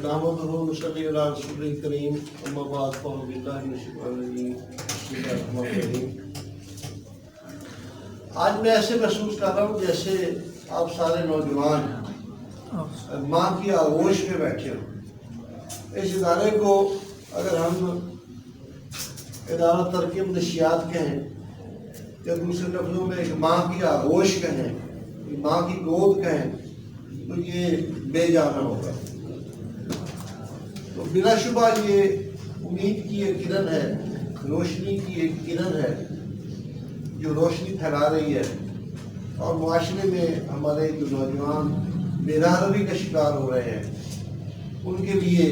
نحمدہ ونصلی علی رسولہ الکریم. اما بعد فاعوذ باللہ من الشیطان الرجیم. بسم اللہ الرحمن الرحیم. آج میں ایسے محسوس کر رہا ہوں جیسے آپ سارے نوجوان ماں کی آغوش میں بیٹھے ہوں. اس ادارے کو اگر ہم ادارہ ترقی منشیات کہیں یا دوسرے لفظوں میں ایک ماں کی آغوش کہیں, ماں کی گود کہیں, تو یہ بے جانا ہوگا. تو بلا شبہ یہ امید کی ایک کرن ہے, روشنی کی ایک کرن ہے جو روشنی پھیلا رہی ہے اور معاشرے میں ہمارے جو نوجوان بےراہروی کا شکار ہو رہے ہیں ان کے لیے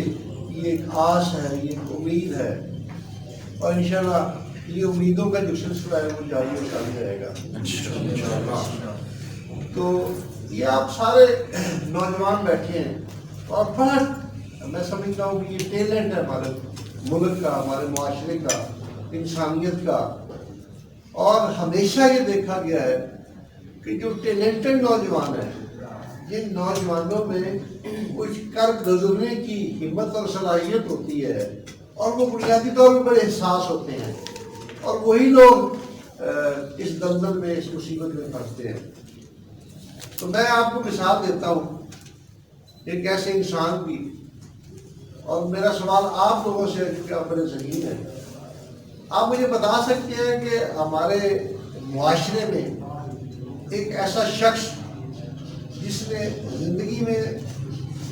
یہ ایک آس ہے، یہ ایک امید ہے، اور انشاءاللہ یہ امیدوں کا جو سلسلہ ہے وہ جاری و ساری رہے گا. تو یہ آپ سارے نوجوان بیٹھے ہیں اور بڑا میں سمجھتا ہوں کہ یہ ٹیلنٹ ہے ہمارے ملک کا، ہمارے معاشرے کا، انسانیت کا. اور ہمیشہ یہ دیکھا گیا ہے کہ جو ٹیلنٹڈ نوجوان ہیں، جن نوجوانوں میں کچھ کر گزرنے کی ہمت اور صلاحیت ہوتی ہے اور وہ بنیادی طور پر بڑے حساس ہوتے ہیں، اور وہی لوگ اس دلدل میں، اس مصیبت میں پھنستے ہیں. تو میں آپ کو مثال دیتا ہوں ایک ایسے انسان کی، اور میرا سوال آپ لوگوں سے ہے کیونکہ آپ بڑے ذہین ہیں. آپ مجھے بتا سکتے ہیں کہ ہمارے معاشرے میں ایک ایسا شخص جس نے زندگی میں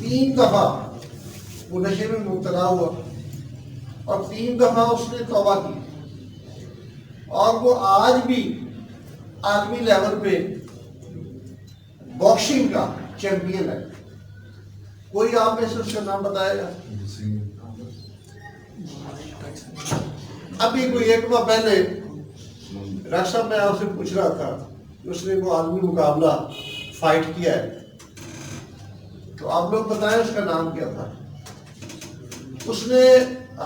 3 دفعہ وہ نشے میں مبتلا ہوا اور 3 دفعہ اس نے توبہ کی، اور وہ آج بھی عالمی لیول پہ باکسنگ کا چیمپئن ہے؟ کوئی آپ میں سے اس کا نام بتائے گا؟ ابھی کوئی 1 ماہ پہلے ڈاکٹر صاحب میں آپ سے پوچھ رہا تھا کہ اس نے وہ عالمی مقابلہ فائٹ کیا ہے، تو آپ لوگ بتائیں اس کا نام کیا تھا؟ اس نے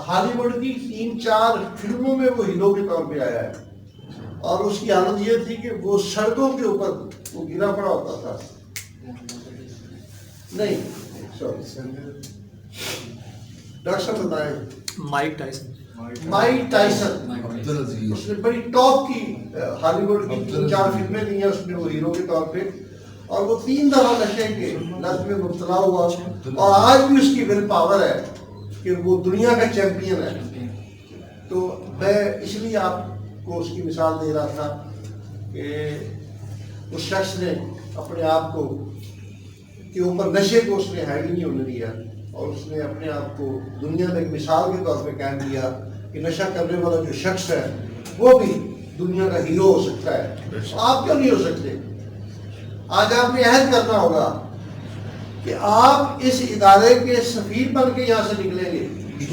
ہالی ووڈ کی 3-4 فلموں میں وہ ہیرو کے طور پہ آیا ہے، اور اس کی حالت یہ تھی کہ وہ سڑکوں کے اوپر وہ گرا پڑا ہوتا تھا. نہیں سوری ڈاکٹر صاحب بتائیں. Mike Tyson. Mike Tyson. اس نے بڑی ٹاپ کی ہالی ووڈ کی 3-4 فلمیں لی ہیں اس نے وہ ہیرو کے طور پہ، اور وہ 3 دفعہ نشے کے لت میں مبتلا ہوا، اور آج بھی اس کی ول پاور ہے کہ وہ دنیا کا چیمپئن ہے. تو میں اس لیے آپ کو اس کی مثال دے رہا تھا کہ اس شخص نے اپنے آپ کو کے اوپر نشے کو اس نے ہینڈل نہیں ہونے دیا، اور اس نے اپنے آپ کو دنیا میں ایک مثال کے طور پہ قائم کیا کہ نشہ کرنے والا جو شخص ہے وہ بھی دنیا کا ہیرو ہو سکتا ہے. آپ کیوں نہیں ہو سکتے؟ آج آپ نے عہد کرنا ہوگا کہ آپ اس ادارے کے سفیر بن کے یہاں سے نکلیں گے،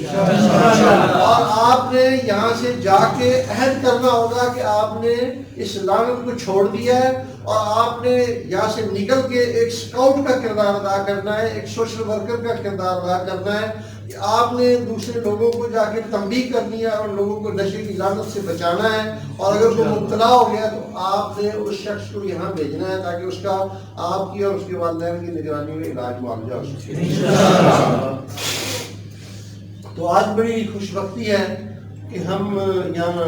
اور آپ نے یہاں سے جا کے عہد کرنا ہوگا کہ آپ نے اس لعنت کو چھوڑ دیا ہے، اور آپ نے یہاں سے نکل کے ایک سکاؤٹ کا کردار ادا کرنا ہے، ایک سوشل ورکر کا کردار ادا کرنا ہے، کہ آپ نے دوسرے لوگوں کو جا کے تنبیہ کرنی ہے اور لوگوں کو نشے کی لعنت سے بچانا ہے. اور اگر وہ مبتلا ہو گیا تو آپ نے اس شخص کو یہاں بھیجنا ہے تاکہ اس کا آپ کی اور اس کے والدین کی نگرانی میں علاج معالجہ ہو سکے. تو آج بڑی خوش بختی ہے کہ ہم یہاں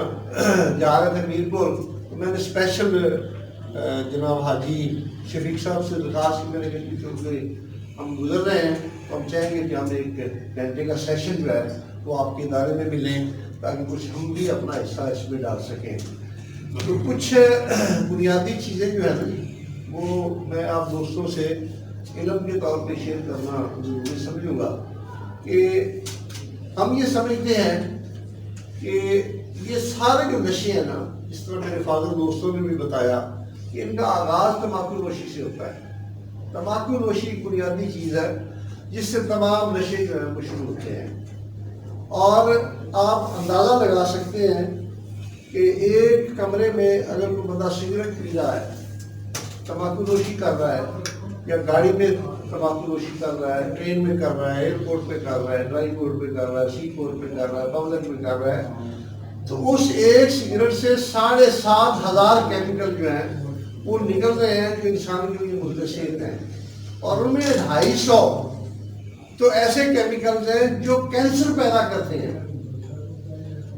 جا رہے تھے میرپور، تو میں نے اسپیشل جناب حاجی شفیق صاحب سے درخواست کی، میں نے کہا کہ چونکہ ہم گزر رہے ہیں تو ہم چاہیں گے کہ ہم 1 گھنٹے کا سیشن جو ہے وہ آپ کے ادارے میں بھی لیں تاکہ کچھ ہم بھی اپنا حصہ اس میں ڈال سکیں. تو کچھ بنیادی چیزیں جو ہیں نا وہ میں آپ دوستوں سے علم کے طور پہ شیئر کرنا ضروری سمجھوں گا. کہ ہم یہ سمجھتے ہیں کہ یہ سارے جو نشے ہیں نا، اس طرح میرے فاضل دوستوں نے بھی بتایا کہ ان کا آغاز تمباکو نوشی سے ہوتا ہے. تمباکو نوشی ایک بنیادی چیز ہے جس سے تمام نشے جو ہیں وہ شروع ہوتے ہیں. اور آپ اندازہ لگا سکتے ہیں کہ ایک کمرے میں اگر کوئی بندہ سگریٹ پی رہا ہے، تمباکو نوشی کر رہا ہے، یا گاڑی پہ تمباکو نوشی کر رہا ہے، ٹرین میں کر رہا ہے، ایئرپورٹ پہ کر رہا ہے، ڈرائی پورٹ پہ کر رہا ہے، سی پورٹ پہ کر رہا ہے، پبلک میں کر رہا ہے، تو اس ایک سگریٹ سے 7,500 کیمیکل جو ہیں وہ نکل رہے ہیں جو انسان کے لیے مضر ہیں. اور ان میں 250 تو ایسے کیمیکلز ہیں جو کینسر پیدا کرتے ہیں.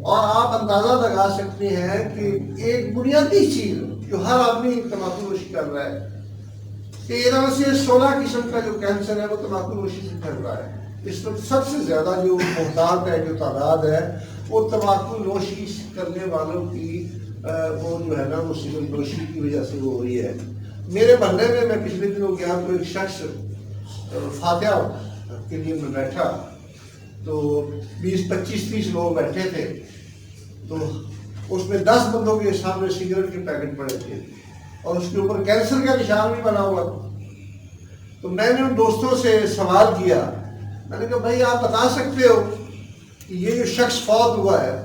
اور آپ اندازہ لگا سکتے ہیں کہ ایک بنیادی چیز جو ہر آدمی تمباکو نوشی کر رہا ہے، 13 سے 16 قسم کا جو کینسر ہے وہ تمباکو نوشی سے پھیل رہا ہے. اس وقت سب سے زیادہ جو محتاط ہے، جو تعداد ہے، وہ تمباکو نوشی کرنے والوں کی وہ جو ہے نا وہ سگریٹ نوشی کی وجہ سے وہ ہو رہی ہے. میرے محلے میں پچھلے دنوں گیا تو ایک شخص فاتحہ کے لیے میں بیٹھا، تو 20-25-30 لوگ بیٹھے تھے، تو اس میں 10 بندوں کے سامنے سگریٹ کے پیکٹ پڑے تھے، اور اس کے اوپر کینسر کا نشان بھی بنا ہوا تھا. تو میں نے ان دوستوں سے سوال کیا, میں نے کہا بھائی آپ بتا سکتے ہو کہ یہ جو شخص فوت ہوا ہے,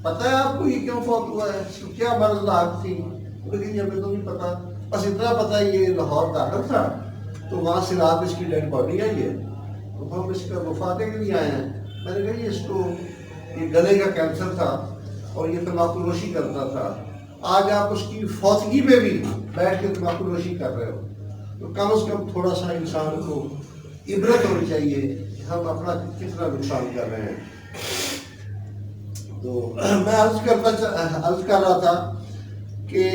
پتہ ہے آپ کو یہ کیوں فوت ہوا ہے, اس کو کیا مرض لاحق تھی؟ لیکن ہمیں تو نہیں پتا, بس اتنا پتا ہے یہ لاہور داخل تھا تو وہاں سے رات اس کی ڈیڈ باڈی آئی ہے تو ہم اس کا وفاتے کے لیے آئے ہیں. میں نے کہا یہ اس کو یہ گلے کا کینسر تھا اور یہ تمباکو نوشی کرتا تھا, آج آپ اس کی فوتگی میں بھی بیٹھ کے تمباکو نوشی کر رہے ہو, تو کم از کم تھوڑا سا انسان کو عبرت ہونی چاہیے کہ ہم اپنا کتنا نقصان کر رہے ہیں. تو میں عرض کر رہا تھا کہ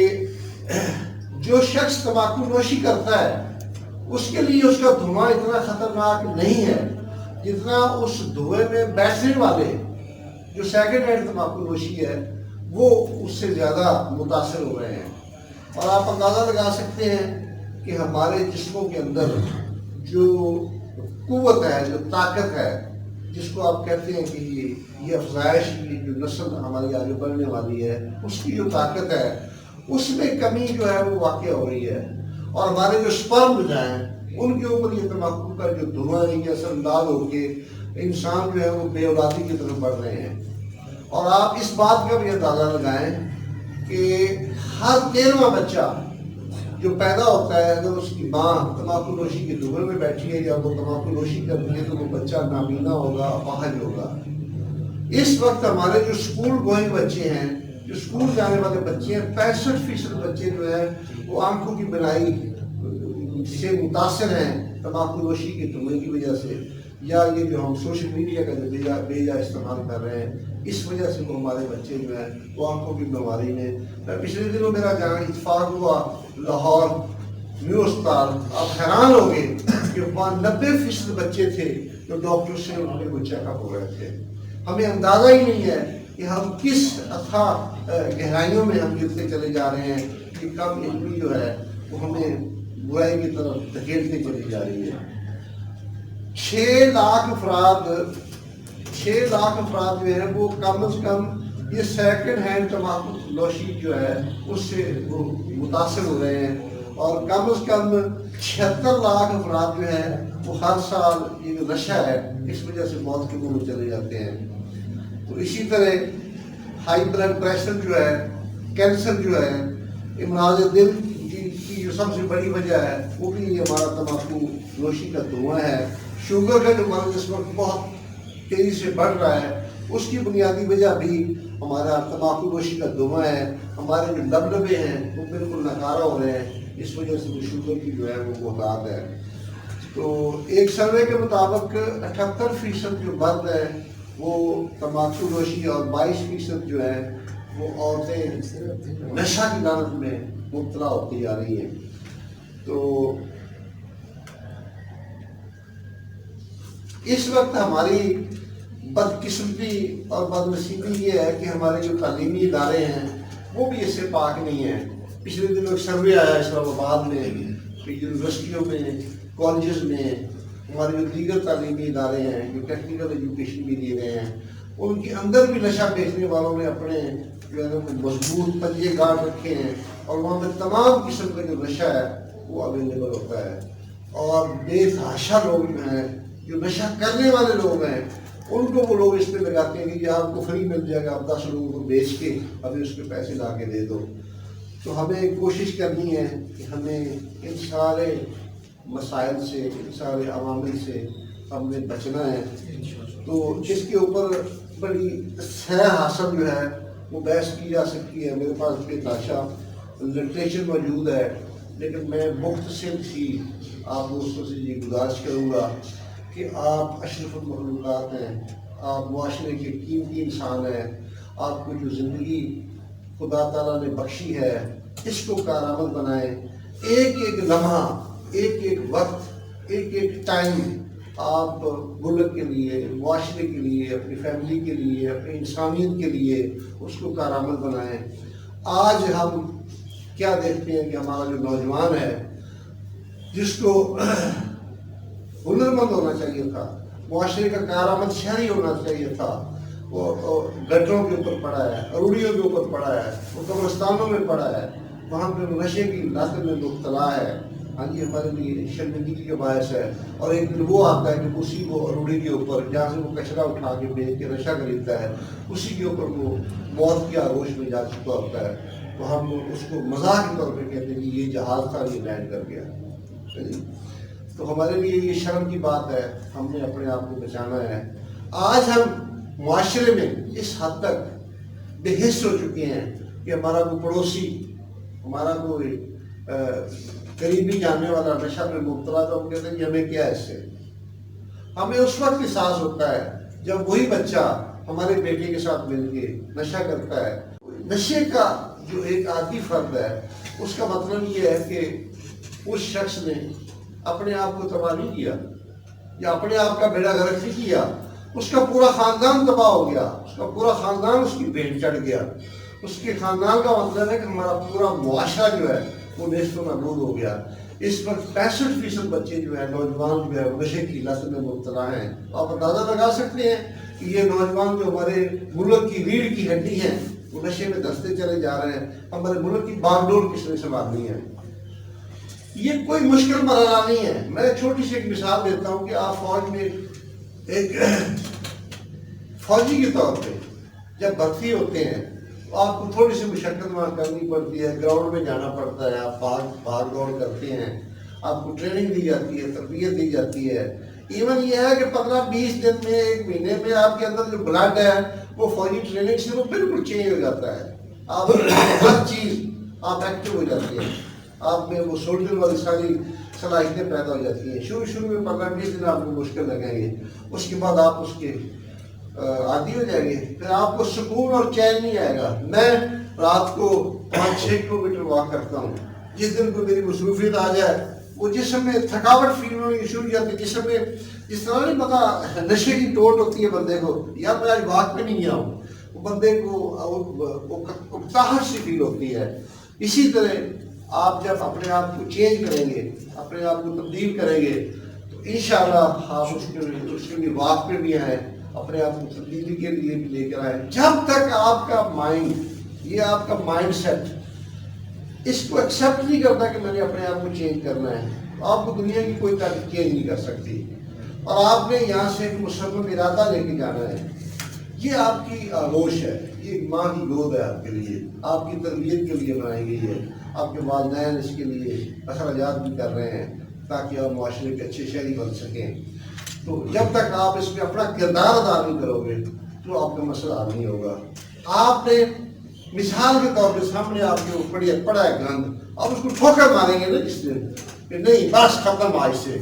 جو شخص تمباکو نوشی کرتا ہے اس کے لیے اس کا دھواں اتنا خطرناک نہیں ہے جتنا اس دھوئے میں بیٹھنے والے جو سیکنڈ ہینڈ تمباکو نوشی ہے وہ اس سے زیادہ متاثر ہو رہے ہیں. اور آپ اندازہ لگا سکتے ہیں کہ ہمارے جسموں کے اندر جو قوت ہے, جو طاقت ہے, جس کو آپ کہتے ہیں کہ یہ افزائش کی جو نسل ہماری آگے بڑھنے والی ہے, اس کی جو طاقت ہے اس میں کمی جو ہے وہ واقع ہو رہی ہے. اور ہمارے جو سپرم ہیں ان کے اوپر یہ تمباکو کا جو دھواں ہے یہ اثر انداز ہو کے انسان جو ہے وہ بے اولادی کی طرف بڑھ رہے ہیں. اور آپ اس بات کا بھی اندازہ لگائیں کہ ہر 13واں بچہ جو پیدا ہوتا ہے اگر اس کی ماں تمباکو نوشی کے دھوئے میں بیٹھی ہے یا وہ تمباکو نوشی کرتی ہے تو وہ بچہ نابینا ہوگا, اپاہج ہوگا. اس وقت ہمارے جو اسکول گوئنگ بچے ہیں, جو اسکول جانے والے بچے ہیں, 65% بچے جو ہیں وہ آنکھوں کی بینائی سے متاثر ہیں تمباکو نوشی کے دھوئے کی وجہ سے, یا یہ جو ہم سوشل میڈیا کا جو بیجا استعمال کر رہے ہیں اس وجہ سے وہ ہمارے بچے جو ہیں وہ آنکھوں کی بیماری میں. میں پچھلے دنوں میرا جانا اتفاق ہوا لاہور نیو اسپتال, آپ حیران ہو گئے کہ وہاں 90% بچے تھے جو ڈاکٹر سے ان کے چیک اپ ہو رہے تھے. ہمیں اندازہ ہی نہیں ہے کہ ہم کس اتھاہ گہرائیوں میں ہم گرتے چلے جا رہے ہیں کہ کم علمی جو ہے وہ ہمیں برائی کی طرف دھکیلتے چلی جا رہی ہے. 6 لاکھ افراد جو ہیں وہ کم از کم یہ سیکنڈ ہینڈ تمباکو نوشی جو ہے اس سے وہ متاثر ہو رہے ہیں, اور کم از کم 76 لاکھ افراد جو ہیں وہ ہر سال یہ جو نشہ ہے اس وجہ سے موت کے منہ میں چلے جاتے ہیں. تو اسی طرح ہائی بلڈ پریشر جو ہے, کینسر جو ہے, امراض دل کی جو سب سے بڑی وجہ ہے وہ بھی ہمارا تمباکو نوشی کا دھواں ہے. شوگر کا جو مرض اس وقت بہت تیزی سے بڑھ رہا ہے اس کی بنیادی وجہ بھی ہمارا تمباکو نوشی کا دھواں ہے. ہمارے جو لبلبے ہیں وہ بالکل ناکارہ ہو رہے ہیں, اس وجہ سے وہ شوگر کی جو ہے وہ بہتات ہے. تو ایک سروے کے مطابق 78% جو مرد ہیں وہ تمباکو نوشی اور 22% جو ہے وہ عورتیں نشہ کی لعنت میں مبتلا ہوتی جا رہی ہیں. تو اس وقت ہماری بدقسمتی اور بدنصیبی یہ ہے کہ ہمارے جو تعلیمی ادارے ہیں وہ بھی اس سے پاک نہیں ہیں. پچھلے دنوں ایک سروے آیا اسلام آباد میں کہ یونیورسٹیوں میں, کالجز میں, ہمارے جو دیگر تعلیمی ادارے ہیں جو ٹیکنیکل ایجوکیشن بھی دے رہے ہیں ان کے اندر بھی نشہ بیچنے والوں نے اپنے جو ہے نا مضبوط پنجے گاڑ رکھے ہیں, اور وہاں پہ تمام قسم کا جو نشہ ہے وہ اویلیبل ہوتا ہے. اور بے تحاشا لوگ جو ہیں جو نشہ کرنے والے لوگ ہیں ان کو وہ لوگ اس پہ لگاتے ہیں کہ یہ آپ کو فری مل جائے گا, آپ 10 لوگوں کو بیچ کے ابھی اس کے پیسے لا کے دے دو. تو ہمیں کوشش کرنی ہے کہ ہمیں ان سارے مسائل سے, ان سارے عوامل سے ہم نے بچنا ہے. تو جس کے اوپر بڑی سہ حاصل جو ہے وہ بحث کی جا سکتی ہے. میرے پاس بے تحاشا لٹریچر موجود ہے, لیکن میں مختصر سی آپ دوستوں سے یہ گزارش کروں گا کہ آپ اشرف المخلوقات ہیں, آپ معاشرے کے قیمتی انسان ہیں, آپ کو جو زندگی خدا تعالیٰ نے بخشی ہے اس کو کارآمد بنائیں. ایک ایک لمحہ, ایک ایک وقت, ایک ایک ٹائم آپ ملک کے لیے, معاشرے کے لیے, اپنی فیملی کے لیے, اپنی انسانیت کے لیے اس کو کارآمد بنائیں. آج ہم کیا دیکھتے ہیں کہ ہمارا جو نوجوان ہے جس کو ہنرمند ہونا چاہیے تھا, معاشرے کا کارآمد شہری ہونا چاہیے تھا, وہ گٹروں کے اوپر پڑا ہے, روڑیوں کے اوپر پڑا ہے, وہ قبرستانوں میں پڑا ہے. وہاں پہ نشے کی لت میں مبتلا ہے، ہاں جی ہمارے لیے شرمندگی کا باعث ہے. اور ایک دن وہ آتا ہے کہ اسی کو روڑی کے اوپر جہاں سے وہ کچرا اٹھا کے بیچ کے نشہ خریدتا ہے اسی کے اوپر وہ موت کی آغوش میں جا چکا ہوتا ہے. تو ہم اس کو مزاح کے طور پہ کہتے ہیں کہ یہ جہاز تھا یہ لینڈ کر گیا. تو ہمارے لیے یہ شرم کی بات ہے، ہم نے اپنے آپ کو بچانا ہے. آج ہم معاشرے میں اس حد تک بے حس ہو چکے ہیں کہ ہمارا کوئی پڑوسی، ہمارا کوئی قریبی جاننے والا نشہ میں مبتلا تو ہم کہتے ہیں کہ ہمیں کیا ہے اس سے. ہمیں اس وقت احساس ہوتا ہے جب وہی بچہ ہمارے بیٹے کے ساتھ مل کے نشہ کرتا ہے. نشے کا جو ایک عادی فرد ہے اس کا مطلب یہ ہے کہ اس شخص نے اپنے آپ کو تباہ نہیں کیا یا اپنے آپ کا بیڑا غرق نہیں کیا، اس کا پورا خاندان تباہ ہو گیا، اس کا پورا خاندان اس کی بھیٹ چڑھ گیا. اس کے خاندان کا مطلب ہے کہ ہمارا پورا معاشرہ جو ہے وہ نیست و نابود ہو گیا. اس وقت 65% بچے جو ہیں نوجوان جو ہے وہ نشے کی لت میں مبتلا ہیں. آپ اندازہ لگا سکتے ہیں کہ یہ نوجوان جو ہمارے ملک کی ریڑھ کی ہڈی ہیں وہ نشے میں دستے چلے جا رہے ہیں. ہمارے ملک کی باغ ڈور کس نے سنبھالنی ہے؟ یہ کوئی مشکل مرحلہ نہیں ہے. میں چھوٹی سی ایک مثال دیتا ہوں کہ آپ فوج میں ایک فوجی کے طور پہ جب بھرتی ہوتے ہیں تو آپ کو تھوڑی سی مشقت وہاں کرنی پڑتی ہے، گراؤنڈ میں جانا پڑتا ہے، آپ بھاگ دوڑ کرتے ہیں، آپ کو ٹریننگ دی جاتی ہے، تربیت دی جاتی ہے. ایون یہ ہے کہ 15-20 دن میں، ایک مہینے میں آپ کے اندر جو بلڈ ہے وہ فوجی ٹریننگ سے وہ بالکل چینج ہو جاتا ہے. آپ ہر چیز آپ ایکٹیو ہو جاتی ہیں، آپ میں وہ سولجر والی ساری صلاحیتیں پیدا ہو جاتی ہیں. شروع میں 15-20 دن آپ کو مشکل لگیں گے، اس کے بعد آپ اس کے عادی ہو جائیں گے. پھر آپ کو سکون اور چین نہیں آئے گا. میں رات کو 5-6 کلومیٹر واک کرتا ہوں. جس دن کو میری مصروفیت آ جائے وہ جسم میں تھکاوٹ فیل ہونی شروع ہو جاتی ہے. جسم میں جس طرح نہیں پتا نشے کی ٹوٹ ہوتی ہے بندے کو، یار میں آج واک پہ نہیں گیا ہوں، وہ بندے کو اکتاہٹ سی فیل ہوتی ہے. اسی طرح آپ جب اپنے آپ کو چینج کریں گے، اپنے آپ کو تبدیل کریں گے تو انشاءاللہ آپ اس کے لیے واک پہ بھی آئیں، اپنے آپ کو تبدیلی کے لیے بھی لے کر آئیں. جب تک آپ کا مائنڈ، یہ آپ کا مائنڈ سیٹ اس کو ایکسیپٹ نہیں کرتا کہ میں نے اپنے آپ کو چینج کرنا ہے، تو آپ کو دنیا کی کوئی طاقت چینج نہیں کر سکتی. اور آپ نے یہاں سے ایک مسلم ارادہ لے کے جانا ہے. یہ آپ کی آغوش ہے، یہ ماں کی گود ہے آپ کے لیے، آپ کی تربیت کے لیے بنائی گئی ہے. آپ کے والدین اس کے لیے اخراجات بھی کر رہے ہیں تاکہ آپ معاشرے کے اچھے شہری بن سکیں. تو جب تک آپ اس میں اپنا کردار ادا نہیں کرو گے تو آپ کا مسئلہ حل نہیں ہوگا. آپ نے مثال کے طور پہ سامنے آپ کے اوپر پڑا ہے گند، آپ اس کو ٹھوکر ماریں گے نا جس دن کہ نہیں بس ختم آج سے،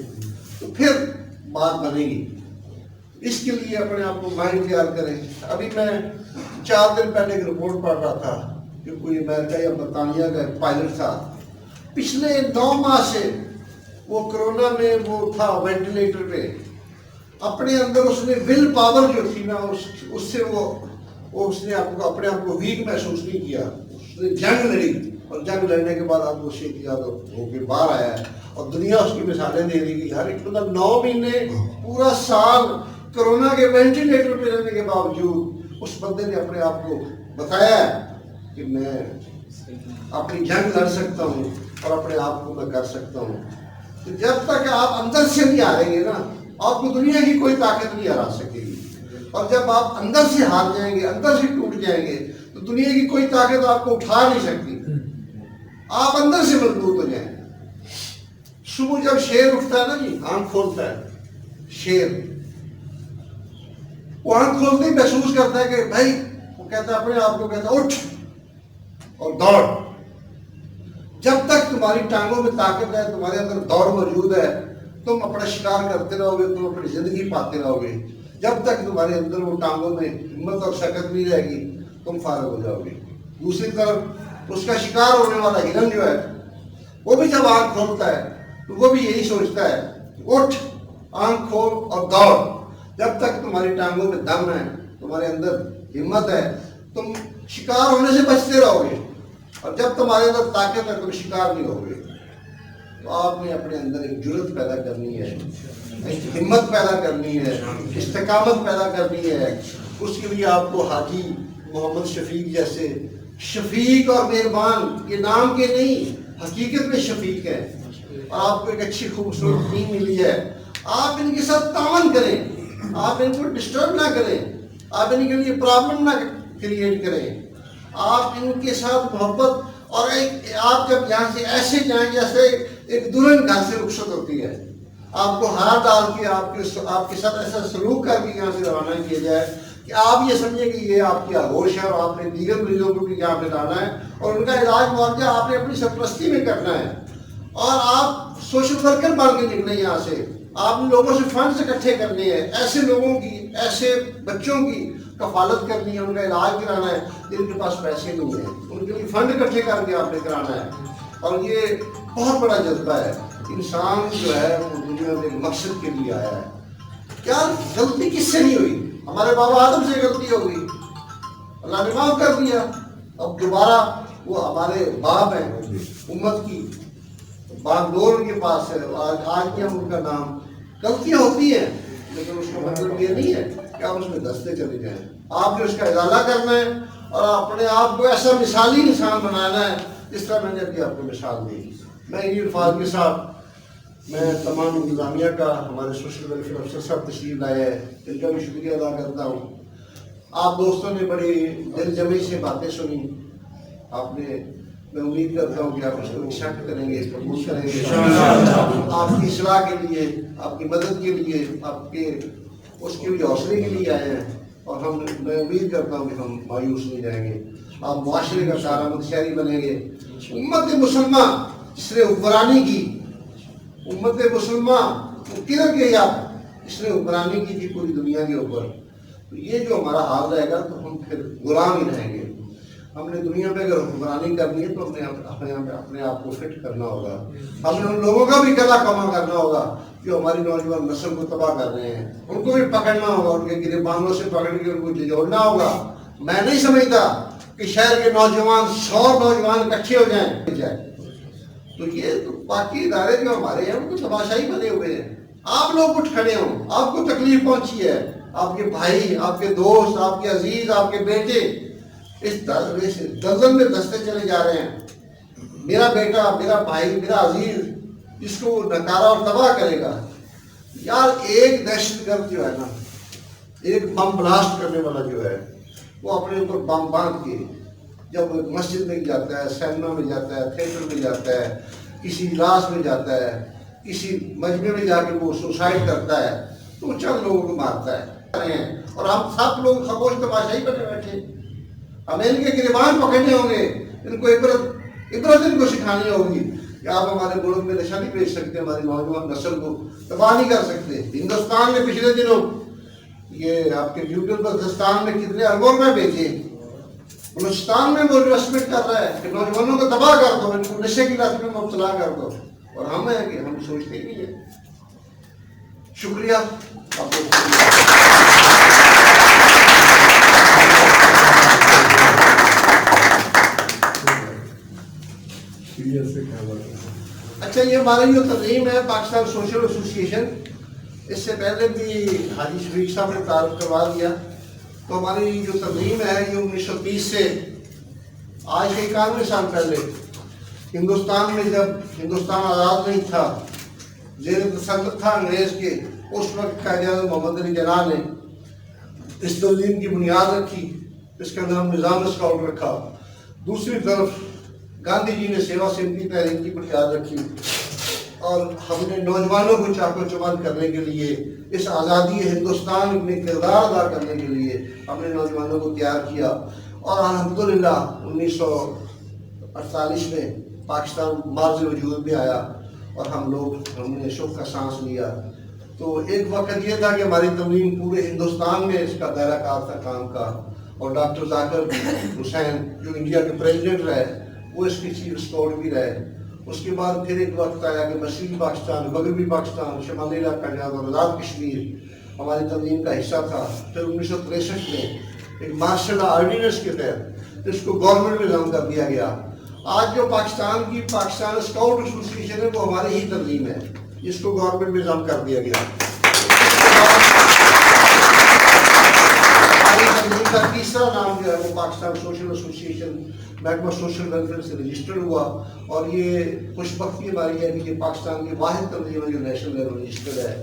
تو پھر بات بنے گی. اس کے لیے اپنے آپ کو مائنڈ تیار کریں. ابھی میں 4 دن پہلے ایک رپورٹ پڑھ رہا تھا کہ کوئی امریکہ یا برطانیہ کا ایک پائلٹ تھا، پچھلے 9 ماہ سے وہ کرونا میں وہ تھا وینٹیلیٹر پہ. اپنے اندر اس نے ول پاور جو تھی نا اس سے اس نے اپنے آپ کو ویک محسوس نہیں کیا. اس نے جنگ لڑی اور جنگ لڑنے کے بعد آپ کو شہید ہو کے باہر آیا ہے اور دنیا اس کی مثالیں دے رہی کہ ہر ایک مطلب 9 مہینے پورا سال کرونا کے وینٹیلیٹر پہ رہنے کے باوجود اس بندے نے اپنے آپ کو بتایا کہ میں اپنی جنگ لڑ سکتا ہوں اور اپنے آپ کو میں کر سکتا ہوں. تو جب تک آپ اندر سے نہیں ہاریں گے نا آپ کو دنیا کی کوئی طاقت نہیں ہرا سکے گی. اور جب آپ اندر سے ہار جائیں گے، اندر سے ٹوٹ جائیں گے تو دنیا کی کوئی طاقت آپ کو اٹھا نہیں سکتی. آپ اندر سے مضبوط ہو جائیں. صبح جب شیر اٹھتا ہے نا جی، آنکھ کھولتا ہے شیر، وہ آنکھ کھولتے ہی محسوس کرتا ہے کہ بھائی، وہ کہتا ہے اپنے آپ کو کہتا ہے اٹھ اور دوڑ. جب تک تمہاری ٹانگوں میں طاقت ہے، تمہارے اندر دوڑ موجود ہے، تم اپنا شکار کرتے رہو گے، تم اپنی زندگی پاتے رہو گے. جب تک تمہارے اندر وہ ٹانگوں میں ہمت اور شکت نہیں رہے گی تم فارغ ہو جاؤ گے. دوسری طرف اس کا شکار ہونے والا ہرن جو ہے وہ بھی جب آنکھ کھولتا ہے تو وہ بھی یہی سوچتا ہے اٹھ، آنکھ کھول اور دوڑ. جب تک تمہاری ٹانگوں میں دم ہے، تمہارے اندر ہمت ہے، تم شکار ہونے سے بچتے رہو گے. اور جب تمہارے اندر طاقت ہے تم شکار نہیں ہوگے. تو آپ نے اپنے اندر ایک جرأت پیدا کرنی ہے، ایک ہمت پیدا کرنی ہے، استقامت پیدا کرنی ہے. اس کے لیے آپ کو حاجی محمد شفیق جیسے شفیق اور مہربان یہ نام کے نہیں، حقیقت میں شفیق ہے، اور آپ کو ایک اچھی خوبصورت ٹیم ملی ہے. آپ ان کے ساتھ تعاون کریں، آپ ان کو ڈسٹرب نہ کریں، آپ ان کے لیے پرابلم نہ کریٹ کریں. آپ ان کے ساتھ محبت، اور آپ جب یہاں سے ایسے جائیں جیسے ایک دلہن گھر سے رخصت ہوتی ہے، آپ کو ہار ڈال کے آپ کے ساتھ ایسا سلوک کر کے یہاں سے روانہ کیا جائے کہ آپ یہ سمجھیں کہ یہ آپ کی آغوش ہے، اور آپ نے دیگر مریضوں کو بھی یہاں پہ لانا ہے، اور ان کا علاج معالجہ آپ نے اپنی سرپرستی میں کرنا ہے. اور آپ سوشل ورکر بن کے نکلیں یہاں سے. آپ نے لوگوں سے فنڈز اکٹھے کرنے ہیں، ایسے لوگوں کی، ایسے بچوں کی کفالت کرنی ہے، ان کا علاج کرانا ہے جن کے پاس پیسے نہیں ہیں، ان کے لیے فنڈ اکٹھے کر کے آپ نے کرانا ہے. اور یہ بہت بڑا جذبہ ہے. انسان جو ہے وہ دنیا میں ایک مقصد کے لیے آیا ہے. کیا غلطی کس سے نہیں ہوئی؟ ہمارے بابا آدم سے غلطی ہو گئی، اللہ نے معاف کر دیا. اب دوبارہ وہ ہمارے باپ ہیں امت کی، باپ دور کے پاس ہے، آج بھی ہم ان کا نام. غلطیاں ہوتی ہیں لیکن اس کا مطلب یہ نہیں ہے کہ آپ اس میں دستے چلے جائیں. آپ نے اس کا ازالہ کرنا ہے اور اپنے آپ کو ایسا مثالی انسان بنانا ہے جس طرح میں نے ابھی آپ کو مثال دی. میں انہی الفاظ کے ساتھ میں تمام انتظامیہ کا، ہمارے سوشل ویلفیئر افسر صاحب تشریف لائے ہیں، ان کا بھی شکریہ ادا کرتا ہوں. آپ دوستوں نے بڑی دل جمعی سے باتیں سنی. آپ نے، میں امید کرتا ہوں کہ آپ اس کو ایکسیپٹ کریں گے، قبول کریں گے. آپ کی اصلاح کے لیے، آپ کی مدد کے لیے، آپ کے اس کے لیے حوصلے کے لیے آئے ہیں، اور میں امید کرتا ہوں کہ ہم مایوس نہیں جائیں گے. آپ معاشرے کا کارآمد شہری بنیں گے. امت مسلمہ جس نے حکمرانی کی، امت مسلمہ کدھر گئی آپ؟ اس نے حکمرانی کی تھی پوری دنیا کے اوپر. تو یہ جو ہمارا حال رہے گا تو ہم پھر غلام ہی رہیں گے. ہم نے دنیا میں اگر حکمرانی کرنی ہے تو اپنے آپ کو فٹ کرنا ہوگا. ہم نے ان لوگوں کا بھی گلا کما کرنا ہوگا جو ہماری نوجوان نسل کو تباہ کر رہے ہیں. ان کو بھی پکڑنا ہوگا، ان کے گریبانوں سے پکڑ کے ان کو جھنجھوڑنا ہوگا. میں نہیں سمجھتا کہ شہر کے نوجوان 100 نوجوان اکٹھے ہو جائیں. تو یہ تو باقی ادارے جو ہمارے ہیں وہ تو تماشائی بنے ہوئے ہیں. آپ لوگ اٹھ کھڑے ہوں، آپ کو تکلیف پہنچی ہے، آپ کے بھائی، آپ کے دوست، آپ کے عزیز، آپ کے بیٹے اس دلدل میں دستے چلے جا رہے ہیں. میرا بیٹا، میرا بھائی، میرا عزیز جس کو نکارا اور تباہ کرے گا. یار ایک دہشت گرد جو ہے نا، ایک بم بلاسٹ کرنے والا جو ہے، وہ اپنے اوپر بم باندھ کے جب مسجد میں جاتا ہے، سینما میں جاتا ہے، تھیٹر میں جاتا ہے، کسی اجلاس میں جاتا ہے، کسی مجمع میں جا کے وہ سوسائڈ کرتا ہے، تو وہ چند لوگوں کو مارتا ہے. اور ہم سب لوگ خاموش تماشائی بنے بیٹھے. ہمیں ان کے گریبان پکڑنے ہوں گے، ان کو عبرت ان کو سکھانی ہوگی کہ آپ ہمارے ملک میں نشہ نہیں بھیج سکتے، ہماری نوجوان نسل کو تباہ نہیں کر سکتے. ہندوستان میں پچھلے دنوں یہ آپ کے یوٹیوب پر ہندوستان میں کتنے اربوں میں بیچے، بلوچستان میں وہ انویسٹمنٹ کر رہا ہے کہ نوجوانوں کو تباہ کر دو، ان کو نشے کی لت میں مبتلا کر دو. اور ہم ہیں کہ ہم سوچتے ہی نہیں ہیں. شکریہ آپ کو. اچھا، یہ ہماری جو تنظیم ہے پاکستان سوشل ایسوسی ایشن، اس سے پہلے بھی حاجی شفیق صاحب نے تعارف کروا دیا. تو ہماری جو تنظیم ہے یہ 1930 سے آج سے 91 سال پہلے ہندوستان میں، جب ہندوستان آزاد نہیں تھا، زیر تسلط تھا انگریز کے، اس وقت قائد اعظم محمد علی جناح نے اس تنظیم کی بنیاد رکھی. اس کا نام نظام اسکاؤٹ رکھا. دوسری طرف گاندھی جی نے سیوا سمتی تحریک کی بنیاد رکھی، اور ہم نے نوجوانوں کو چاقو چبند کرنے کے لیے، اس آزادی ہندوستان میں کردار ادا کرنے کے لیے ہم نے نوجوانوں کو تیار کیا. اور الحمدللہ 1948 میں پاکستان مارز وجود میں آیا اور ہم نے شوق کا سانس لیا. تو ایک وقت یہ تھا کہ ہماری تنظیم پورے ہندوستان میں اس کا دائرہ کار تھا کام کا. اور ڈاکٹر ذاکر حسین جو انڈیا کے پریزیڈنٹ رہے، وہ اس کی چیف اسکاؤٹ بھی رہے. اس کے بعد پھر ایک وقت آیا کہ مشرقی پاکستان، مغربی پاکستان، شمالی علاقہ جہاں اور آزاد کشمیر ہماری تنظیم کا حصہ تھا. پھر 1963 میں ایک مارشل آرڈیننس کے تحت اس کو گورنمنٹ میں نظام کر دیا گیا. آج جو پاکستان اسکاؤٹ ایسوسی ایشن ہے وہ ہماری ہی تنظیم ہے، جس کو گورنمنٹ میں نظام کر دیا گیا. ہماری تنظیم کا تیسرا نام جو ہے وہ پاکستان سوشل ایسوسیشن محکمہ سوشل ویلفیئر سے رجسٹرڈ ہوا، اور یہ خوش بختی ہماری ہے کہ یہ پاکستان کی واحد تنظیم ہے جو نیشنل لیول رجسٹرڈ ہے۔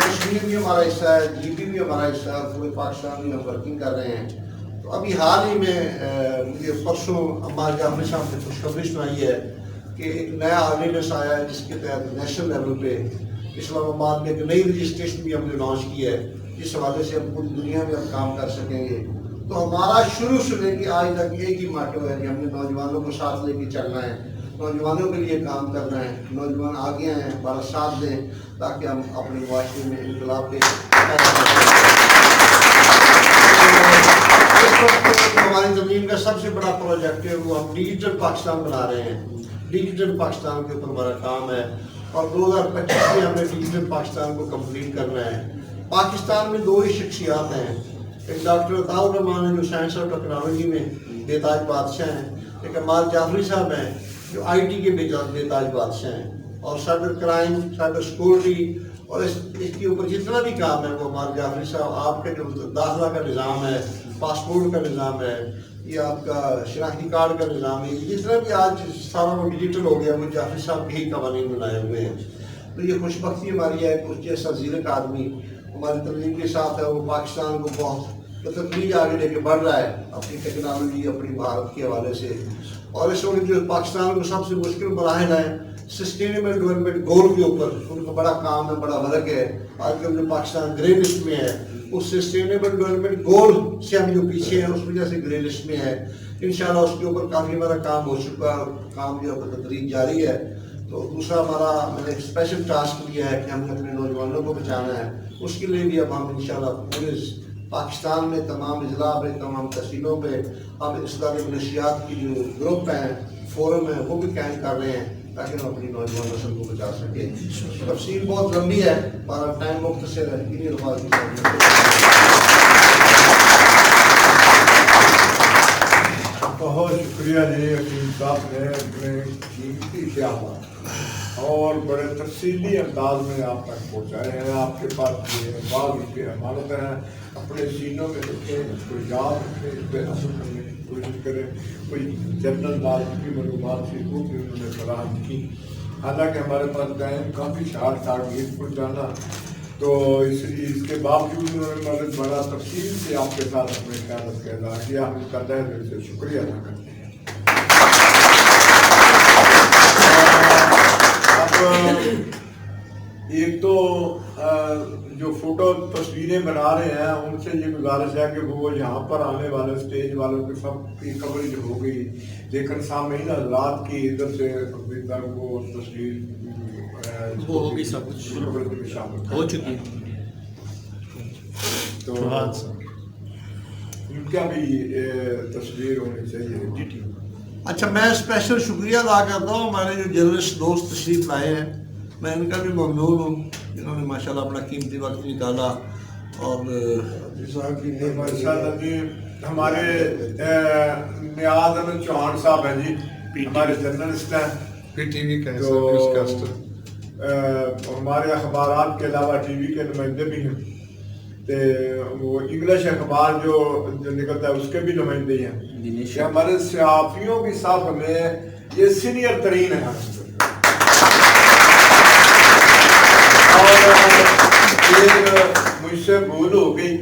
کشمیر بھی ہمارا حصہ ہے، جی پی بھی ہمارا حصہ ہے، پورے پاکستان میں ہم ورکنگ کر رہے ہیں۔ تو ابھی حال ہی میں مجھے پرسوں عمار جعفری صاحب نے خوشخبری سنائی ہے کہ ایک نیا آرڈیننس آیا ہے جس کے تحت نیشنل لیول پہ اسلام آباد میں ایک نئی رجسٹریشن بھی ہم نے لانچ کی ہے، جس حوالے سے ہم پوری دنیا میں ہم کام کر سکیں گے۔ تو ہمارا شروع سے لے کے آج تک ایک ہی ماٹو ہے کہ ہم نے نوجوانوں کو ساتھ لے کے چلنا ہے، نوجوانوں کے لیے کام کرنا ہے، نوجوان آگے آئیں، ہمارا ساتھ دیں تاکہ ہم اپنے معاشرے میں انقلاب کے اس وقت ہماری زمین کا سب سے بڑا پروجیکٹ ہے وہ ہم ڈیجیٹل پاکستان بنا رہے ہیں۔ ڈیجیٹل پاکستان کے اوپر ہمارا کام ہے اور 2025 میں ہم نے ڈیجیٹل پاکستان کو کمپلیٹ کرنا ہے۔ پاکستان میں دو ہی شخصیات ہیں، ایک ڈاکٹر عطاء الرحمان ہیں جو سائنس اور ٹیکنالوجی میں بے تاج بادشاہ ہیں، ایک عمار جعفری صاحب ہیں جو آئی ٹی کے بے تاج بادشاہ ہیں، اور سائبر کرائم، سائبر سیکورٹی اور اس کے اوپر جتنا بھی کام ہے وہ عمار جعفری صاحب، آپ کا جو داخلہ کا نظام ہے، پاسپورٹ کا نظام ہے، یہ آپ کا شناختی کارڈ کا نظام ہے، جتنا بھی آج سارا وہ ڈیجیٹل ہو گیا وہ جعفری صاحب کے ہی قوانین بنائے ہوئے ہیں۔ تو یہ خوش بختی ہماری ہے کہ اس جیسا زیرک آدمی ہماری تنظیم کے ساتھ ہے، وہ پاکستان کو بہت تدریج آگے لے کے بڑھ رہا ہے اپنی ٹیکنالوجی، اپنی مہارت کے حوالے سے۔ اور اس وقت جو پاکستان کو سب سے مشکل مراحل ہے سسٹینیبل ڈیولپمنٹ گول کے اوپر، ان کا بڑا کام ہے، بڑا ورک ہے۔ آج کل جو پاکستان گرے لسٹ میں ہے، اس سسٹینیبل ڈیولپمنٹ گول سے ہم جو پیچھے ہیں اس وجہ سے گرے لسٹ میں ہے۔ انشاءاللہ اس کے اوپر کافی ہمارا کام ہو چکا ہے، کام جو ہے تدریج جاری ہے۔ تو دوسرا ہمارا میں نے ایک اسپیشل ٹاسک لیا ہے کہ ہم نے اپنے نوجوانوں کو بچانا ہے، اس کے لیے بھی اب ہم انشاءاللہ پورے پاکستان میں تمام اضلاع پہ، تمام تحصیلوں پہ ہم اسلامی منشیات کی جو گروپ ہیں، فورم ہیں، وہ بھی قائم کر رہے ہیں تاکہ ہم اپنی نوجوان نسل کو بچا سکیں۔ تفصیل بہت لمبی ہے، ہمارا ٹائم مختصر ہے، انہیں الفاظ بہت شکریہ جی حکیم صاحب نے اپنے قیمتی خیالات اور بڑے تفصیلی انداز میں آپ تک پہنچائے ہیں۔ آپ کے پاس یہ بعض کے امانت ہیں، اپنے سینوں میں رکھیں، اس کو یاد رکھیں، اس پہ عمل کرنے کی کوشش کریں۔ کوئی جنرل نالج کی معلومات تھی وہ بھی انہوں نے فراہم کی، حالانکہ ہمارے پاس ٹائم کافی شارٹ ٹارگیٹ پہنچانا، تو اس کے باوجود انہوں نے مدد بڑا تفصیل سے آپ کے ساتھ اپنے خیالات کا اظہار کیا، ہم ان کا تہ دل سے شکریہ ادا کرتے ہیں۔ ایک تو جو فوٹو تصویریں بنا رہے ہیں ان سے یہ گزارش ہے کہ وہ یہاں پر آنے والے اسٹیج والوں کی سب کی کوریج ہو گئی، لیکن سامعین حضرات کی ادھر سے ابھی تک وہ تصویر وہ ہوگی، سب کچھ شامل ہو چکی ہے، تو ان کا بھی تصویر ہونی چاہیے۔ اچھا، میں اسپیشل شکریہ ادا کرتا ہوں ہمارے جو جرنلسٹ دوست تشریف لائے ہیں، میں ان کا بھی ممنون ہوں جنہوں نے ماشاءاللہ اپنا قیمتی وقت نکالا۔ اور ہمارے نیاز احمد چوہان صاحب ہیں جی، ہمارے جرنلسٹ ہیں، پی ٹی وی کا ہمارے اخبارات کے علاوہ ٹی وی کے نمائندے بھی ہیں، وہ انگلش اخبار جو نکلتا ہے اس کے بھی نمائندے ہیں۔ ہمارے صحافیوں کی صف میں یہ سینئر ترین ہے، اور مجھ سے بھول ہو گئی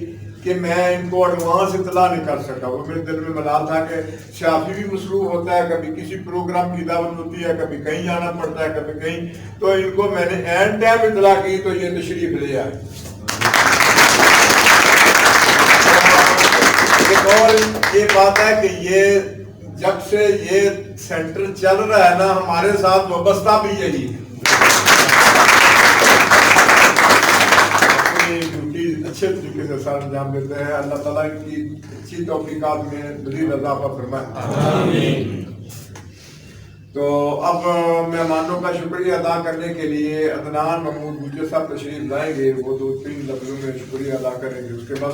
کہ میں ان کو ایڈوانس اطلاع نہیں کر سکا۔ وہ میرے دل میں ملال تھا کہ صحافی بھی مصروف ہوتا ہے، کبھی کسی پروگرام کی دعوت ہوتی ہے، کبھی کہیں جانا پڑتا ہے، کبھی کہیں، تو ان کو میں نے اینڈ ٹائم اطلاع کی تو یہ تشریف لے آئے۔ ایک اور یہ بات ہے کہ یہ جب سے یہ سینٹر چل رہا ہے نا، ہمارے ساتھ وابستہ بھی یہی ہے، ڈیوٹی اچھے طریقے سے سر انجام دیتے ہیں۔ اللہ تعالیٰ کی اچھی توفیقات میں مزید اضافہ فرمائے۔ تو اب مہمانوں کا شکریہ ادا کرنے کے لیے عدنان محمود گجر صاحب تشریف لائیں گے، وہ 2-3 لفظوں میں شکریہ ادا کریں گے، اس کے بعد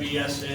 PSA